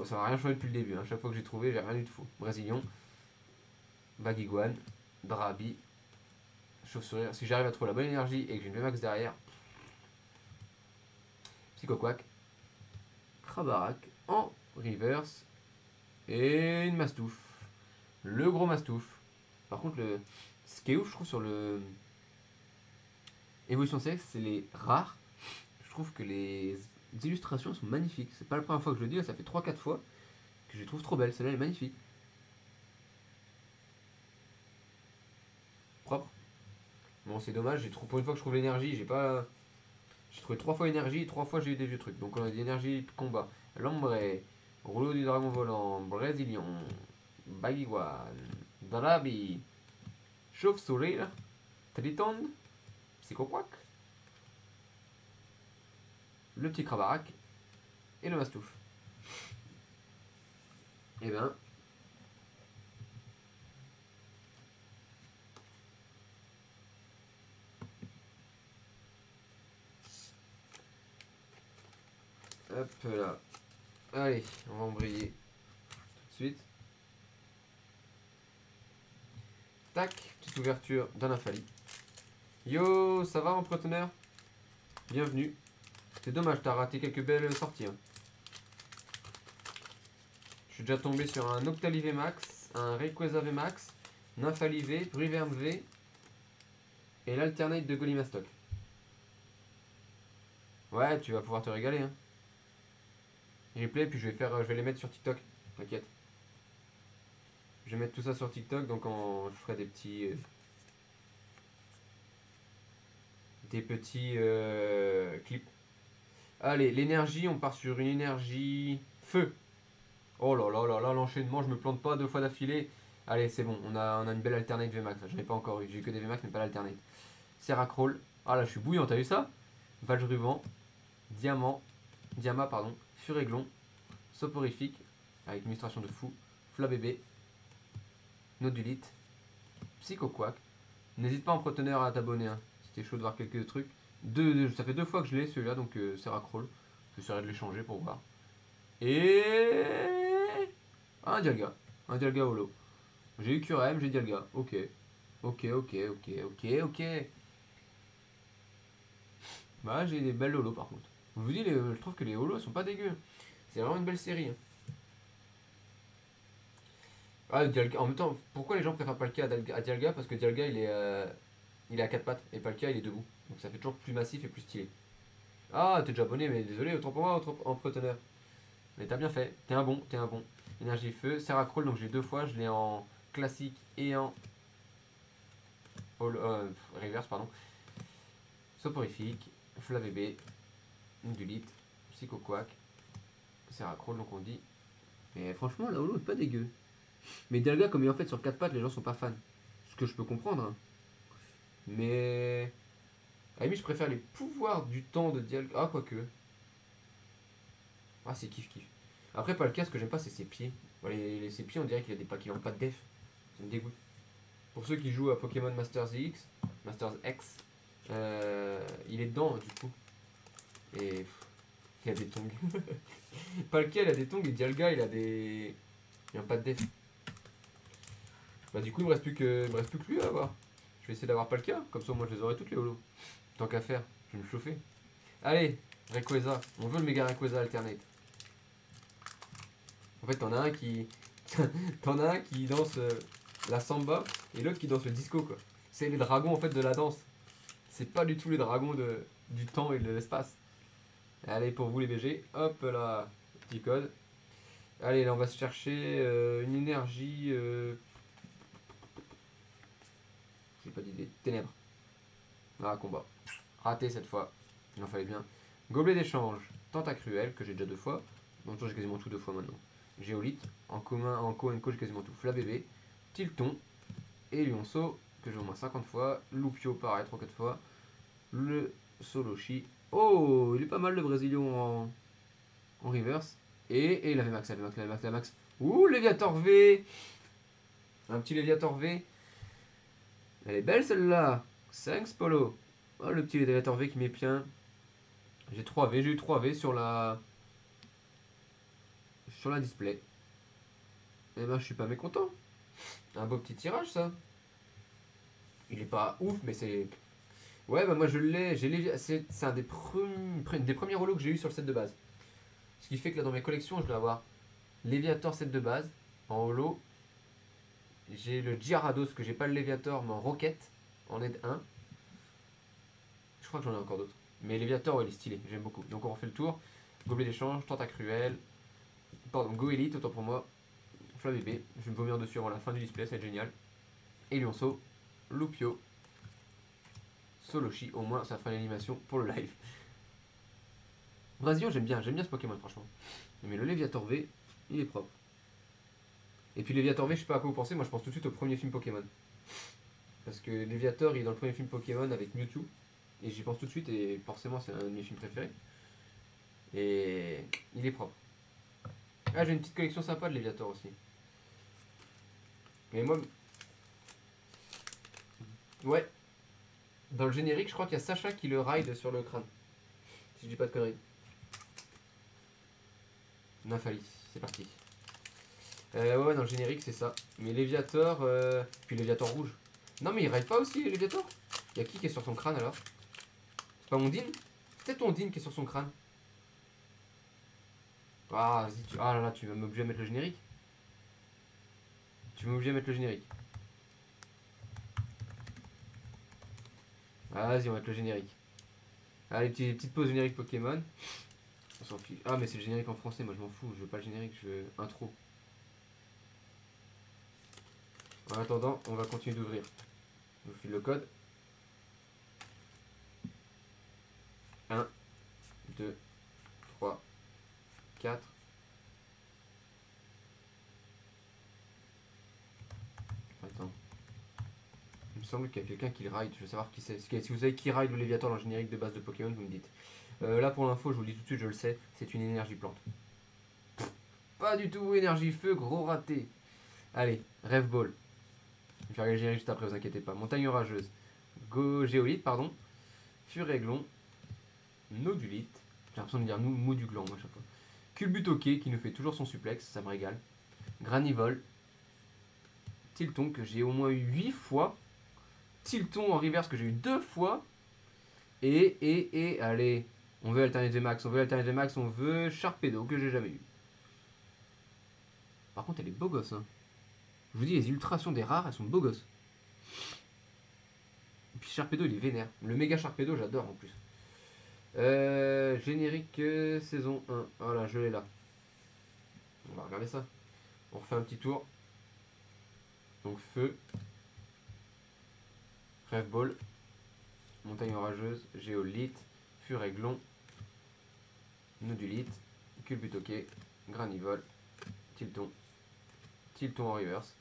ça va rien changer depuis le début. Hein. Chaque fois que j'ai trouvé, j'ai rien du tout faux. Brésilion, Baguiguane, Drabi, Chauve-sourire. Si j'arrive à trouver la bonne énergie et que j'ai une VMAX derrière, Psychoquack, Krabarak en reverse et une Mastouf. Le gros Mastouf. Par contre, ce qui est ouf, je trouve, sur le Évolution Sex, c'est les rares. Je trouve que les illustrations sont magnifiques. C'est pas la première fois que je le dis, là, ça fait 3-4 fois que je les trouve trop belles. Celle-là, elle est magnifique. Propre. Bon, c'est dommage, pour une fois que je trouve l'énergie, j'ai trouvé 3 fois énergie et 3 fois j'ai eu des vieux trucs. Donc on a des énergies de combat. Lombre, rouleau du dragon volant, Brésilien, Baguiguane, Drabi, Chauve-sourire, Triton, Psychoquack, le petit Krabarak et le Mastouf. Et ben. Hop là. Allez, on va embrayer tout de suite. Tac, petite ouverture d'un Infali. Yo, ça va entreteneur? Bienvenue. C'est dommage, t'as raté quelques belles sorties. Hein. Je suis déjà tombé sur un Octali VMAX, un Rayquaza VMAX, Nymphali V, Brivern V et l'Alternate de Golimastock. Ouais, tu vas pouvoir te régaler. Hein. Replay, puis je vais les mettre sur TikTok. T'inquiète. Je vais mettre tout ça sur TikTok, donc je ferai des petits... clips. Allez, l'énergie, on part sur une énergie feu. Oh là là là là, l'enchaînement, je me plante pas 2 fois d'affilée. Allez, c'est bon, on a une belle alternate VMAX. J'en ai pas encore eu, j'ai eu que des VMAX, mais pas l'alternate. Seracroll. Ah là, je suis bouillant, t'as vu ça? Valgeruvant, Diama, pardon, Furéglon, Soporifique, avec une illustration de fou, Flabébé, Nodulite, Psychoquack. N'hésite pas en protoneur à t'abonner, hein, si t'es chaud de voir quelques trucs. Ça fait 2 fois que je l'ai celui-là, donc Seracroll. J'essaierai de l'échanger pour voir. Et un Dialga holo. J'ai eu Curem, j'ai Dialga. Ok. Ok. Bah j'ai des belles holos par contre. Je vous dis, je trouve que les holos sont pas dégueux. C'est vraiment une belle série. Hein. Ah, Dialga, en même temps, pourquoi les gens préfèrent Palkia à Dialga? Parce que Dialga il est à 4 pattes et Palkia il est debout. Donc ça fait toujours plus massif et plus stylé. Ah, t'es déjà abonné, mais désolé, autant pour moi, autant en preteneur. Mais t'as bien fait, t'es un bon. Énergie feu, Seracroll, donc j'ai 2 fois, je l'ai en classique et en reverse, pardon. Soporifique, Flabébé, Nudulite, Psychoquack, Seracroll, donc on dit. Mais franchement, la holo est pas dégueu. Mais Dialga, comme il est en fait sur 4 pattes, les gens sont pas fans. Ce que je peux comprendre. Hein. Mais. À la limite, je préfère les pouvoirs du temps de Dialga. Ah, quoique. Ah, c'est kiff. Après, pas le cas, ce que j'aime pas, c'est ses pieds. Bon, ses pieds, on dirait qu'il a pas de def. Ça me dégoûte. Pour ceux qui jouent à Pokémon Masters X, il est dedans du coup. Et il a des tongs. Palkia il a des tongs et Dialga il a des. Il a pas de def. Bah du coup il me reste plus que lui à avoir. Je vais essayer d'avoir Palkia, comme ça moi je les aurai toutes les holos. Tant qu'à faire, je vais me chauffer. Allez, Rayquaza, on veut le méga Rayquaza alternate. En fait t'en as un qui. T'en as un qui danse la samba et l'autre qui danse le disco quoi. C'est les dragons en fait de la danse. C'est pas du tout les dragons du temps et de l'espace. Allez pour vous les BG, hop là, petit code. Allez là on va se chercher une énergie. J'ai pas d'idée. Ténèbres. Ah combat. Raté cette fois. Il en fallait bien. Gobelet d'échange. Tentacruel que j'ai déjà 2 fois. En même temps j'ai quasiment tout 2 fois maintenant. Géolite. En commun, en co j'ai quasiment tout. Flabébé. Tilton. Et Lionceau que j'ai au moins 50 fois. Loupio pareil 3-4 fois. Le Soloshi. Oh, il est pas mal le Brésilien en reverse. Et la VMAX, la VMAX. Ouh, Léviator V. Un petit Léviator V. Elle est belle celle-là. Thanks Polo. Oh, le petit Léviator V qui met bien. J'ai 3 V, j'ai eu 3 V sur la display. Et ben je suis pas mécontent. Un beau petit tirage ça. Il est pas ouf mais c'est. Ouais bah moi je l'ai. C'est un des premiers relots que j'ai eu sur le set de base. Ce qui fait que là dans mes collections je dois avoir Léviator set de base en holo. J'ai le Gyarados que j'ai pas le Léviator mais en Rocket en aide 1. Je crois que j'en ai encore d'autres. Mais Léviator ouais, il est stylé, j'aime beaucoup. Donc on refait le tour. Gobelet d'échange, Tentacruel. Pardon, Goélite, autant pour moi. Flabébé, je vais me vomir dessus avant la fin du display, ça va être génial. Et Lionceau, Loupio, Soloshi, au moins ça fera l'animation pour le live. Brasillon, j'aime bien ce Pokémon franchement. Mais le Léviator V, il est propre. Et puis Léviator V, je sais pas à quoi vous pensez, moi je pense tout de suite au premier film Pokémon. Parce que Léviator, il est dans le premier film Pokémon avec Mewtwo. Et j'y pense tout de suite, et forcément c'est un de mes films préférés. Et il est propre. Ah, j'ai une petite collection sympa de Léviator aussi. Mais moi... Ouais. Dans le générique, je crois qu'il y a Sacha qui le ride sur le crâne. Si je dis pas de conneries. Nymphalie, c'est parti. Ouais, dans le générique, c'est ça. Mais Léviator... Puis Léviator rouge. Non, mais il ride pas aussi, Léviator. Il y a qui est sur son crâne, alors? C'est pas Ondine? C'est peut-être Ondine qui est sur son crâne. Ah, vas-y, ah là là, tu vas m'obliger à mettre le générique. Tu m'as obligé à mettre le générique. Ah, vas-y, on va mettre le générique. Allez, petites pauses générique Pokémon. On s'en fiche. Ah, mais c'est le générique en français, moi je m'en fous. Je veux pas le générique, je veux intro. En attendant, on va continuer d'ouvrir. Je vous file le code. 1, 2, 3, 4. Attends. Il me semble qu'il y a quelqu'un qui le ride. Je veux savoir qui c'est. Si vous savez qui ride le Léviator dans le générique de base de Pokémon, vous me dites. Là pour l'info, je vous le dis tout de suite, je le sais. C'est une énergie plante. Pas du tout énergie feu, gros raté. Allez, Rêve Ball. Je vais faire le générique juste après, vous inquiétez pas. Montagne orageuse. Géolite, pardon. Furéglon. Nodulite. J'ai l'impression de dire Moduglan, moi, à chaque fois. Culbutoquet qui nous fait toujours son suplex, ça me régale. Granivol. Tilton que j'ai au moins eu 8 fois. Tilton en reverse que j'ai eu 2 fois. Et, allez, on veut alterner VMAX, on veut alterner VMAX, on veut Sharpedo que j'ai jamais eu. Par contre, elle est beau gosse, hein. Je vous dis, les illustrations des rares, elles sont beau gosses. Et puis Sharpedo, il est vénère. Le méga Sharpedo, j'adore en plus. Générique saison 1. Voilà, je l'ai là. On va regarder ça. On refait un petit tour. Donc feu. Rêve Ball. Montagne orageuse. Géolite. Furéglon. Nodulite. Culbutoquet. Granivol. Tilton. Tilton en reverse.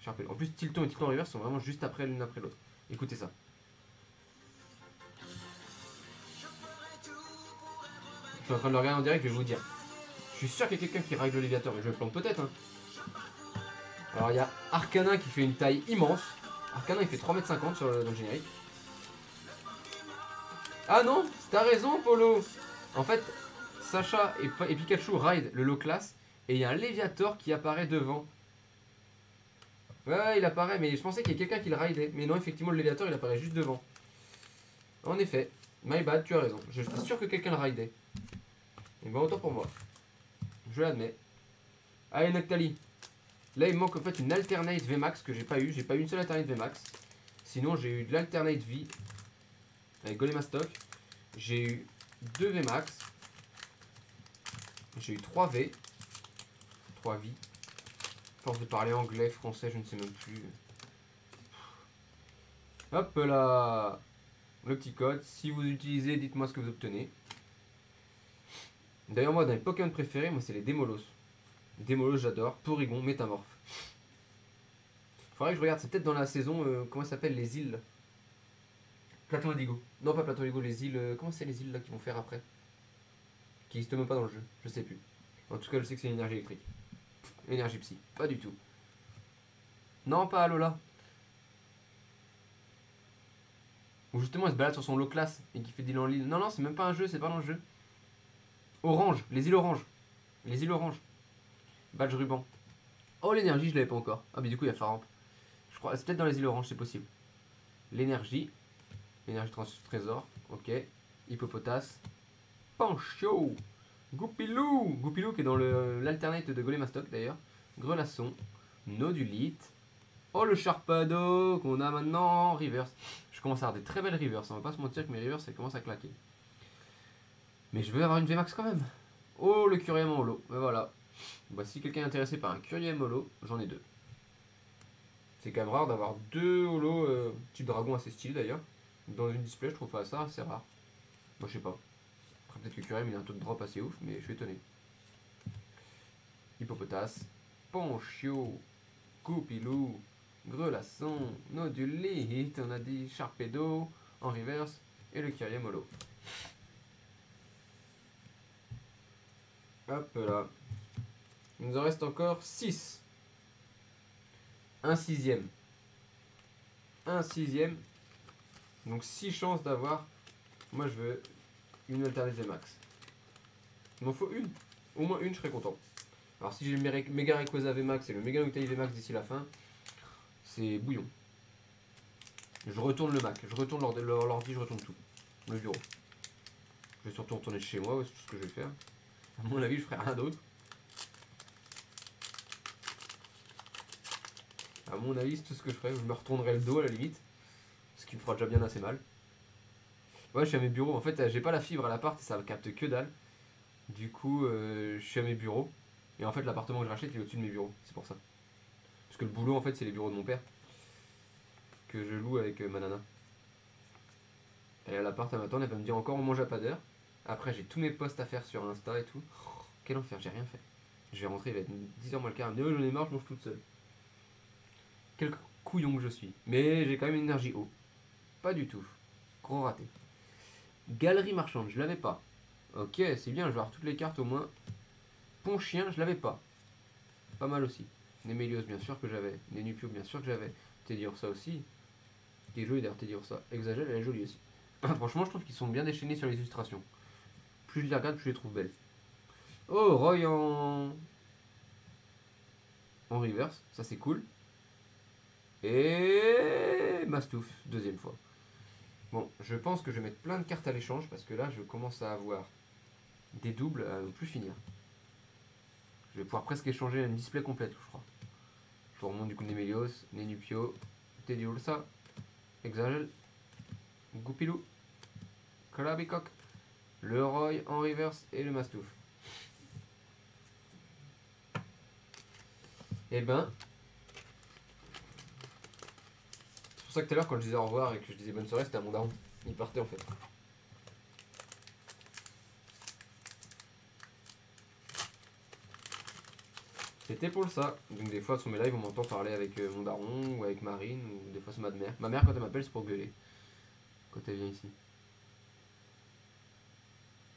Sharpedo. En plus, Tilton et Tilton en reverse sont vraiment juste après l'une après l'autre. Écoutez ça. Je suis en train de le regarder en direct, je vais vous dire. Je suis sûr qu'il y a quelqu'un qui règle le Léviator, mais je le plante peut-être. Hein. Alors il y a Arcanin qui fait une taille immense. Arcanin il fait 3,50 m dans le générique. Ah non, t'as raison Polo. En fait, Sacha et Pikachu ride le low class et il y a un Léviator qui apparaît devant. Ouais, il apparaît, mais je pensais qu'il y a quelqu'un qui le ridait. Mais non, effectivement, le Léviator il apparaît juste devant. En effet, my bad, tu as raison. Je suis sûr que quelqu'un le ridait. Et bon, autant pour moi. Je l'admets. Allez, Noctali. Là, il me manque en fait une alternate VMAX que j'ai pas eu. J'ai pas eu une seule alternate VMAX. Sinon, j'ai eu de l'alternate V avec Golemastoc. J'ai eu 2 VMAX. J'ai eu 3 V. 3 V. Force de parler anglais, français, je ne sais même plus. Hop là. Le petit code. Si vous utilisez, dites-moi ce que vous obtenez. D'ailleurs, moi, dans les Pokémon préférés, moi, c'est les Démolos. Démolos, j'adore. Porygon, Métamorphe. Faudrait que je regarde, c'est peut-être dans la saison, comment ça s'appelle, les îles. Platon Indigo. Non, pas Platon Indigo, les îles. Comment c'est les îles là qui vont faire après? Qui n'existent même pas dans le jeu, je sais plus. En tout cas, je sais que c'est une énergie électrique. Énergie psy, pas du tout. Non, pas Alola. Ou justement, il se balade sur son low class et qui fait des en l'île. Non, non, c'est même pas un jeu, c'est pas dans le jeu. Orange, les îles oranges. Les îles oranges. Badge ruban. Oh, l'énergie, je l'avais pas encore. Ah, mais du coup, il y a Faramp. Je crois, c'est peut-être dans les îles oranges, c'est possible. L'énergie. Énergie trésor. Ok. Hippopotas. Pancho. Goupilou. Goupilou qui est dans l'alternate de Golemastoc d'ailleurs. Grelasson. Nodulite. Oh, le Sharpedo qu'on a maintenant en reverse. Je commence à avoir des très belles reverse. On va pas se mentir que mes reverse, ça commence à claquer. Mais je veux avoir une VMAX quand même. Oh, le Curium en holo. Ben voilà. Bah, si quelqu'un est intéressé par un Curium holo, j'en ai 2. C'est quand même rare d'avoir 2 holos type dragon assez stylé d'ailleurs. Dans une display, je trouve pas ça assez rare. Moi, je sais pas. Après, peut-être que Curium il a un taux de drop assez ouf, mais je suis étonné. Hippopotas, Ponchio, Goupilou, Grelasson, Nodulite, on a dit Sharpedo en reverse et le Kyriam holo. Hop là. Il nous en reste encore 6. Un sixième. Un sixième. Donc 6 chances d'avoir. Moi je veux une alternate max. Il m'en faut une. Au moins une, je serais content. Alors si j'ai le Mega Rayquaza VMAX et le Mega Noctali VMAX d'ici la fin, c'est bouillon. Je retourne le Mac, je retourne l'ordi, je retourne tout. Le bureau. Je vais surtout retourner chez moi, ouais, c'est tout ce que je vais faire. À mon avis, je ferai rien d'autre. À mon avis, c'est tout ce que je ferai. Je me retournerai le dos à la limite. Ce qui me fera déjà bien assez mal. Ouais, je suis à mes bureaux. En fait, j'ai pas la fibre à l'appart et ça capte que dalle. Du coup, je suis à mes bureaux. Et en fait, l'appartement que je rachète, il est au-dessus de mes bureaux. C'est pour ça. Parce que le boulot, en fait, c'est les bureaux de mon père. Que je loue avec ma nana. Elle est à l'appart, elle m'attend, elle va me dire encore on mange à pas d'heure. Après, j'ai tous mes posts à faire sur Insta et tout. Oh, quel enfer, j'ai rien fait. Je vais rentrer, il va être 10h moins le quart. Mais j'en ai marre, je mange toute seule. Quel couillon que je suis. Mais j'ai quand même une énergie haut. Pas du tout. Gros raté. Galerie marchande, je l'avais pas. Ok, c'est bien, je vais avoir toutes les cartes au moins. Pont chien, je l'avais pas. Pas mal aussi. Némélios, bien sûr que j'avais. Nénupio, bien sûr que j'avais. Teddy Ursa aussi. Qui est joli d'ailleurs, Teddy Ursa. Exagère, elle est jolie aussi. Franchement, je trouve qu'ils sont bien déchaînés sur les illustrations. Plus je les regarde, plus je les trouve belles. Oh, Roy en reverse, ça c'est cool. Et Mastouf, deuxième fois. Bon, je pense que je vais mettre plein de cartes à l'échange parce que là, je commence à avoir des doubles à ne plus finir. Je vais pouvoir presque échanger une display complète, je crois. Je remonte du coup Nemelios, Nenupio, Teddy Ursa, Exagel, Goupilou, Krabikok, le Roy en reverse et le Mastouf. Et ben, c'est pour ça que tout à l'heure, quand je disais au revoir et que je disais bonne soirée, c'était à mon daron. Il partait en fait. C'était pour ça. Donc des fois sur mes lives on m'entend parler avec mon daron ou avec Marine ou des fois c'est ma mère. Ma mère quand elle m'appelle c'est pour gueuler. Quand elle vient ici.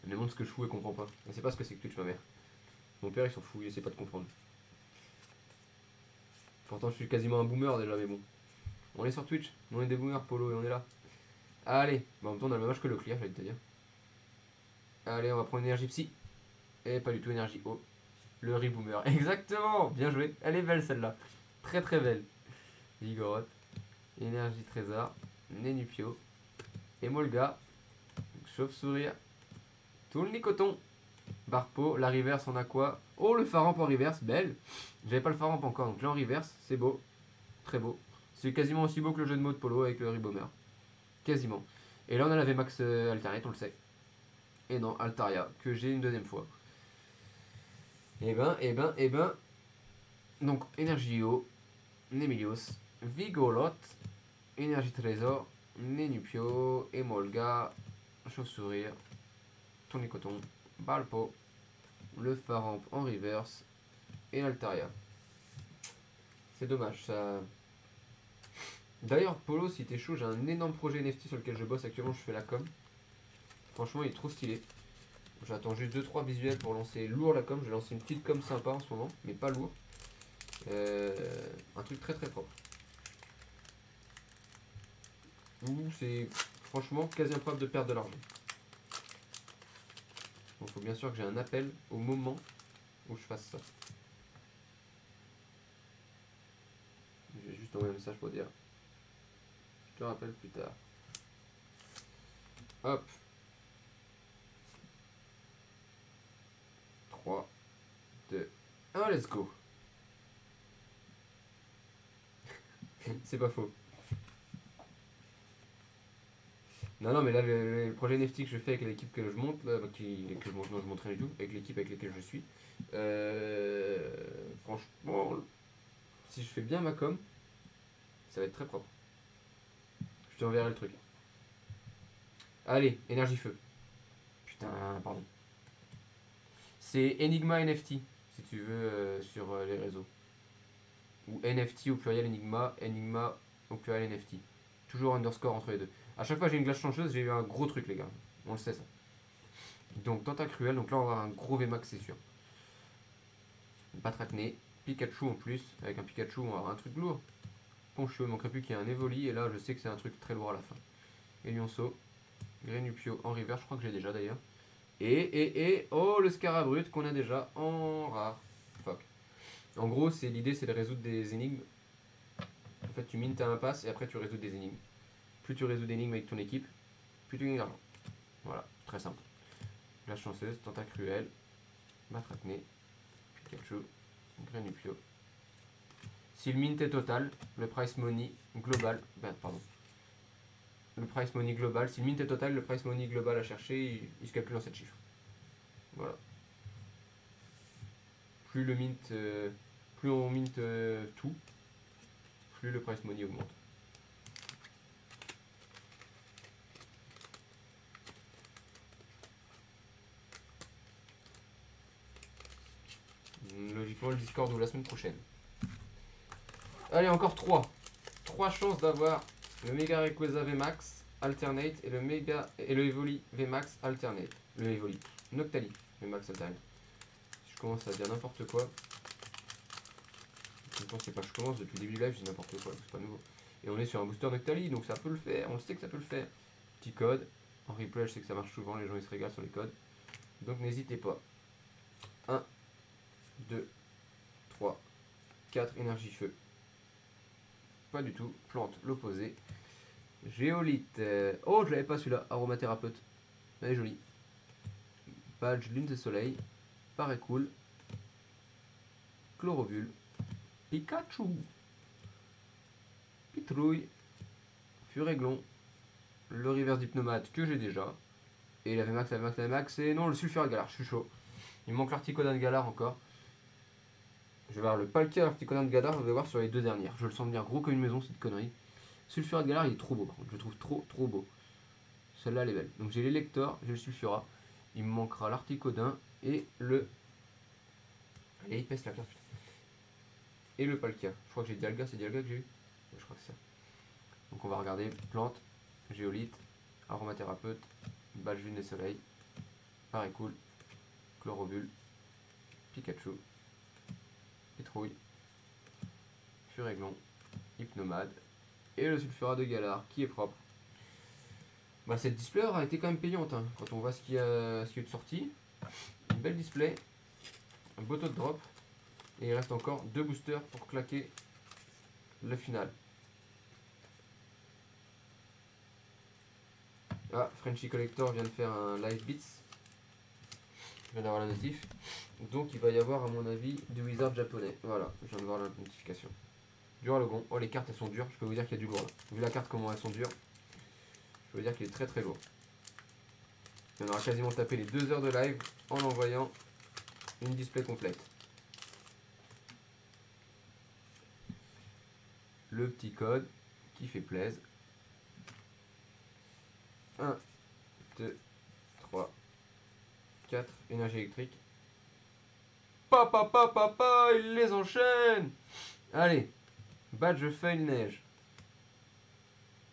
Elle me demande ce que je fous et comprend pas. Elle sait pas ce que c'est que Twitch ma mère. Mon père il s'en fout, il essaie pas de comprendre. Pourtant je suis quasiment un boomer déjà mais bon. On est sur Twitch, on est des boomers Polo et on est là. Allez, bah, en même temps on a le même âge que le clear j'allais te dire. Allez on va prendre énergie psy. Et pas du tout énergie O. Le reboomer. Exactement. Bien joué. Elle est belle celle-là. Très très belle. Vigoroth. Énergie trésor. Nenupio. Emolga. Chauve-sourire. Tournicoton. Barpo. La reverse on a quoi? Oh le Faramp en reverse. Belle. J'avais pas le Faramp encore donc là en reverse. C'est beau. Très beau. C'est quasiment aussi beau que le jeu de mots de Polo avec le reboomer. Quasiment. Et là on a la VMAX alternate on le sait. Et non Altaria que j'ai une deuxième fois. Et ben. Donc, énergie haut, Nemilios, Vigoloth, énergie trésor, Nenupio, Emolga, chauve-sourire, Tournicoton, Balpo, le Faramp en reverse et l'Altaria. C'est dommage ça. D'ailleurs, Polo, si t'es chaud, j'ai un énorme projet NFT sur lequel je bosse actuellement, je fais la com. Franchement, il est trop stylé. J'attends juste 2-3 visuels pour lancer lourd la com. Je vais lancer une petite com sympa en ce moment, mais pas lourd. Un truc très très propre. Où c'est franchement quasi improbable de perdre de l'argent. Donc il faut bien sûr que j'ai un appel au moment où je fasse ça. Je vais juste envoyer un message pour dire je te rappelle plus tard. Hop. 3, 2, 1, let's go. C'est pas faux. Non, mais là, le projet NFT que je fais avec l'équipe que je monte, là, que je monte rien du tout, avec l'équipe avec laquelle je suis, franchement, si je fais bien ma com, ça va être très propre. Je t'enverrai le truc. Allez, énergie feu. Putain, pardon. C'est Enigma NFT, si tu veux, sur les réseaux. Ou NFT au pluriel Enigma, Enigma au pluriel NFT. Toujours underscore entre les deux. A chaque fois que j'ai une glace chanceuse, j'ai eu un gros truc, les gars. On le sait, ça. Donc, Tentacruel, donc là, on va avoir un gros VMAX, c'est sûr. Batracné, Pikachu en plus. Avec un Pikachu, on va avoir un truc lourd. Ponchio, il manquerait plus qu'il y ait un Evoli. Et là, je sais que c'est un truc très lourd à la fin. Et Lionceau, Grenupio en river, je crois que j'ai déjà d'ailleurs. Oh, le Scarabrut qu'on a déjà en rare. Fuck. En gros, l'idée, c'est de résoudre des énigmes. En fait, tu mines ta impasse et après tu résous des énigmes. Plus tu résous d'énigmes avec ton équipe, plus tu gagnes d'argent. Voilà, très simple. La chanceuse, Tentacruel, Batracné, Pikachu, Grenupio. Si le mint est total, le price money global, le price money global, si le mint est total, le price money global à chercher, il se calcule en 7 chiffres. Voilà. Plus le mint, plus on mint tout, plus le price money augmente. Logiquement, le Discord ouvre la semaine prochaine. Allez, encore 3. 3 chances d'avoir le Mega Rayquaza VMAX Alternate et le Evoli VMAX Alternate. Le Evoli. Noctali VMAX Alternate. Si je commence à dire n'importe quoi. Je ne pensais pas que je commence depuis le début du live, je dis n'importe quoi, c'est pas nouveau. Et on est sur un booster Noctali, donc ça peut le faire, on le sait que ça peut le faire. Petit code. En replay, je sais que ça marche souvent, les gens ils se régalent sur les codes. Donc n'hésitez pas. 1, 2, 3, 4, énergie feu. Pas du tout, plante l'opposé. Géolite. Oh, je l'avais pas celui-là, aromathérapeute. Elle est jolie. Badge, lune de soleil. Paraît cool. Chlorovule. Pikachu. Pitrouille. Furéglon. Le reverse d'hypnomate que j'ai déjà. Et la VMAX, et non, le sulfurate Galar, je suis chaud. Il me manque l'articodin de Galar encore. Je vais voir le Palkia l'articodin de Galar, je vais voir sur les deux dernières. Je le sens venir gros comme une maison, cette connerie. Sulfurat de Galar, il est trop beau par contre, je le trouve trop beau. Celle-là, elle est belle. Donc j'ai l'élector, j'ai le sulfurat. Il me manquera l'articodin et le. Elle est épaisse la carte. Et le Palkia. Je crois que j'ai Dialga, c'est Dialga que j'ai eu. Je crois que c'est ça. Donc on va regarder plante, géolite, aromathérapeute, badge lune et soleil, paraît cool, chlorovule, Pikachu, pétrouille, furéglon, hypnomade et le sulfurat de Galar qui est propre. Bah, cette display aura été quand même payante hein, quand on voit ce qu'il y a de sorti. Une belle display, un beau taux de drop et il reste encore 2 boosters pour claquer le final. Ah, Frenchy Collector vient de faire un live beats. Je viens d'avoir la notif. Donc il va y avoir à mon avis du wizard japonais. Voilà, je viens de voir la notification. Duralogon. Oh les cartes elles sont dures. Je peux vous dire qu'il y a du lourd là. Vu la carte comment elles sont dures. Je peux vous dire qu'il est très lourd. On aura quasiment tapé les 2 heures de live en envoyant une display complète. Le petit code qui fait plaisir. 1, 2, 3, 4, énergie électrique. Papa, il les enchaîne. Allez, badge feuille neige.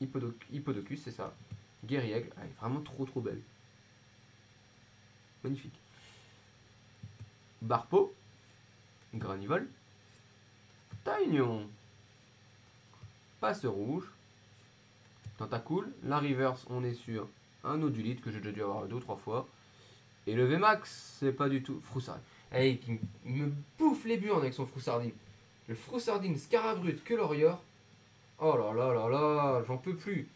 Hippodocus, c'est ça. Guerriègle, elle est vraiment trop belle. Magnifique. Barpo. Granivol. Taignon. Passe rouge. Tentacool. La reverse, on est sur un Odulite que j'ai déjà dû avoir 2 ou 3 fois. Et le VMAX, c'est pas du tout. Froussardine. Hey, il me bouffe les burnes avec son Froussardine. Le Froussardine Scarabrut que l'Orior. Oh là, j'en peux plus.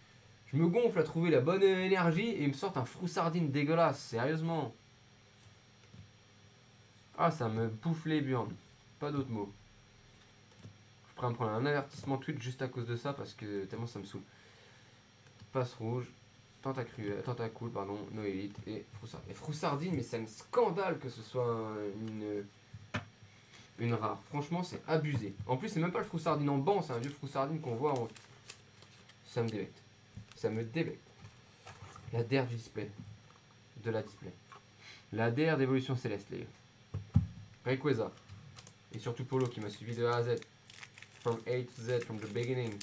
Je me gonfle à trouver la bonne énergie et ils me sortent un Froussardine dégueulasse, sérieusement. Ah, ça me bouffe les burnes. Pas d'autres mots. Je pourrais me prendre un avertissement tweet juste à cause de ça parce que tellement ça me saoule. Passe rouge. Tentacool, pardon, Noélite et Froussardine. Et Froussardine, mais c'est un scandale que ce soit une rare. Franchement, c'est abusé. En plus, c'est même pas le Froussardine en banc, c'est un vieux Froussardine qu'on voit en. Ça me débecte. Ça me débecte. La DER du display. De la display. La DER d'évolution céleste, les gars. Rayquaza. Et surtout Polo qui m'a suivi de A à Z. From A to Z, from the beginning.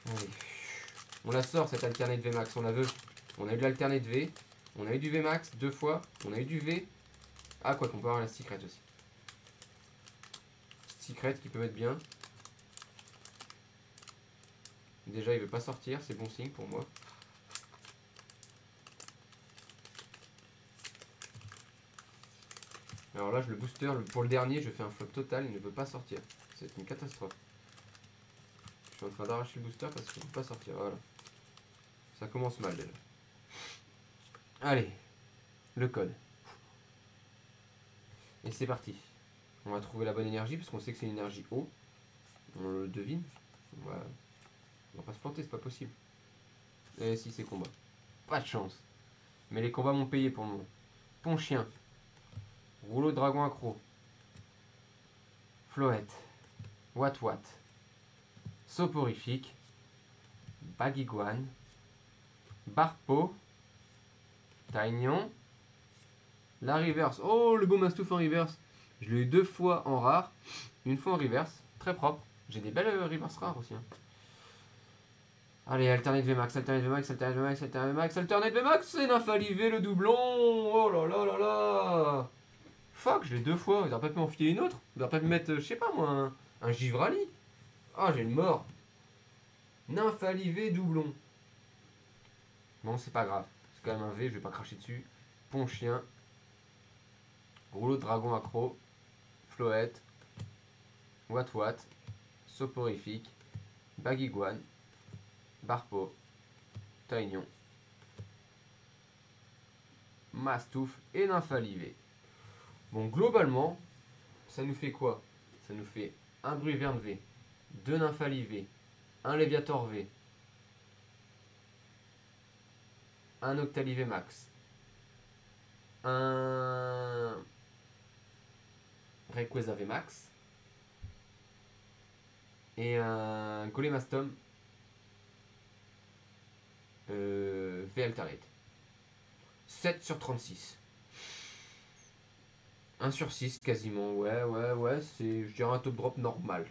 Allez. On la sort cette alternate VMAX, on la veut. On a eu de l'alternate V, on a eu du VMAX 2 fois, on a eu du V, Ah, quoi qu'on peut avoir la secret aussi. Secret qui peut être bien. Déjà, il veut pas sortir, c'est bon signe pour moi. Alors là, le booster, pour le dernier, je fais un flop total, il ne veut pas sortir. C'est une catastrophe. Je suis en train d'arracher le booster parce qu'il ne veut pas sortir, voilà. Ça commence mal déjà. Allez, le code. Et c'est parti. On va trouver la bonne énergie, parce qu'on sait que c'est une énergie eau. On le devine. On va pas se planter, c'est pas possible. Et si, c'est combat. Pas de chance. Mais les combats m'ont payé pour le moment. Pont chien. Rouleau de dragon accro. Floette. Wat. Soporifique. Bagiguan. Barpo. Taignon. La reverse. Oh, le beau Mastouf en reverse. Je l'ai eu 2 fois en rare. Une fois en reverse. Très propre. J'ai des belles reverse rares aussi. Hein. Allez, alternate VMAX, alternate VMAX, alternate VMAX, alternate VMAX, alternate VMAX, c'est Nymphalivé le doublon. Oh là là là là. Fuck, je l'ai 2 fois. Ils auraient pas pu m'en filer une autre. Ils auraient pas pu mettre, je sais pas moi, un Givrali. Ah, j'ai une mort. Nymphalivé doublon. Bon, c'est pas grave. C'est quand même un V, je vais pas cracher dessus. Pont chien. Rouleau de dragon accro. Floette. Wat. Soporifique. Bagiguan. Barpo. Taignon. Mastouf et Nymphalivé. Bon, globalement, ça nous fait quoi? Ça nous fait un Bruverne V, 2 Nymphalivé, un Léviator V, un Octalivé Max, un Rayquaza V Max et un Golemastom V Alternate. 7 sur 36. 1 sur 6 quasiment, ouais, c'est, je dirais un top drop normal.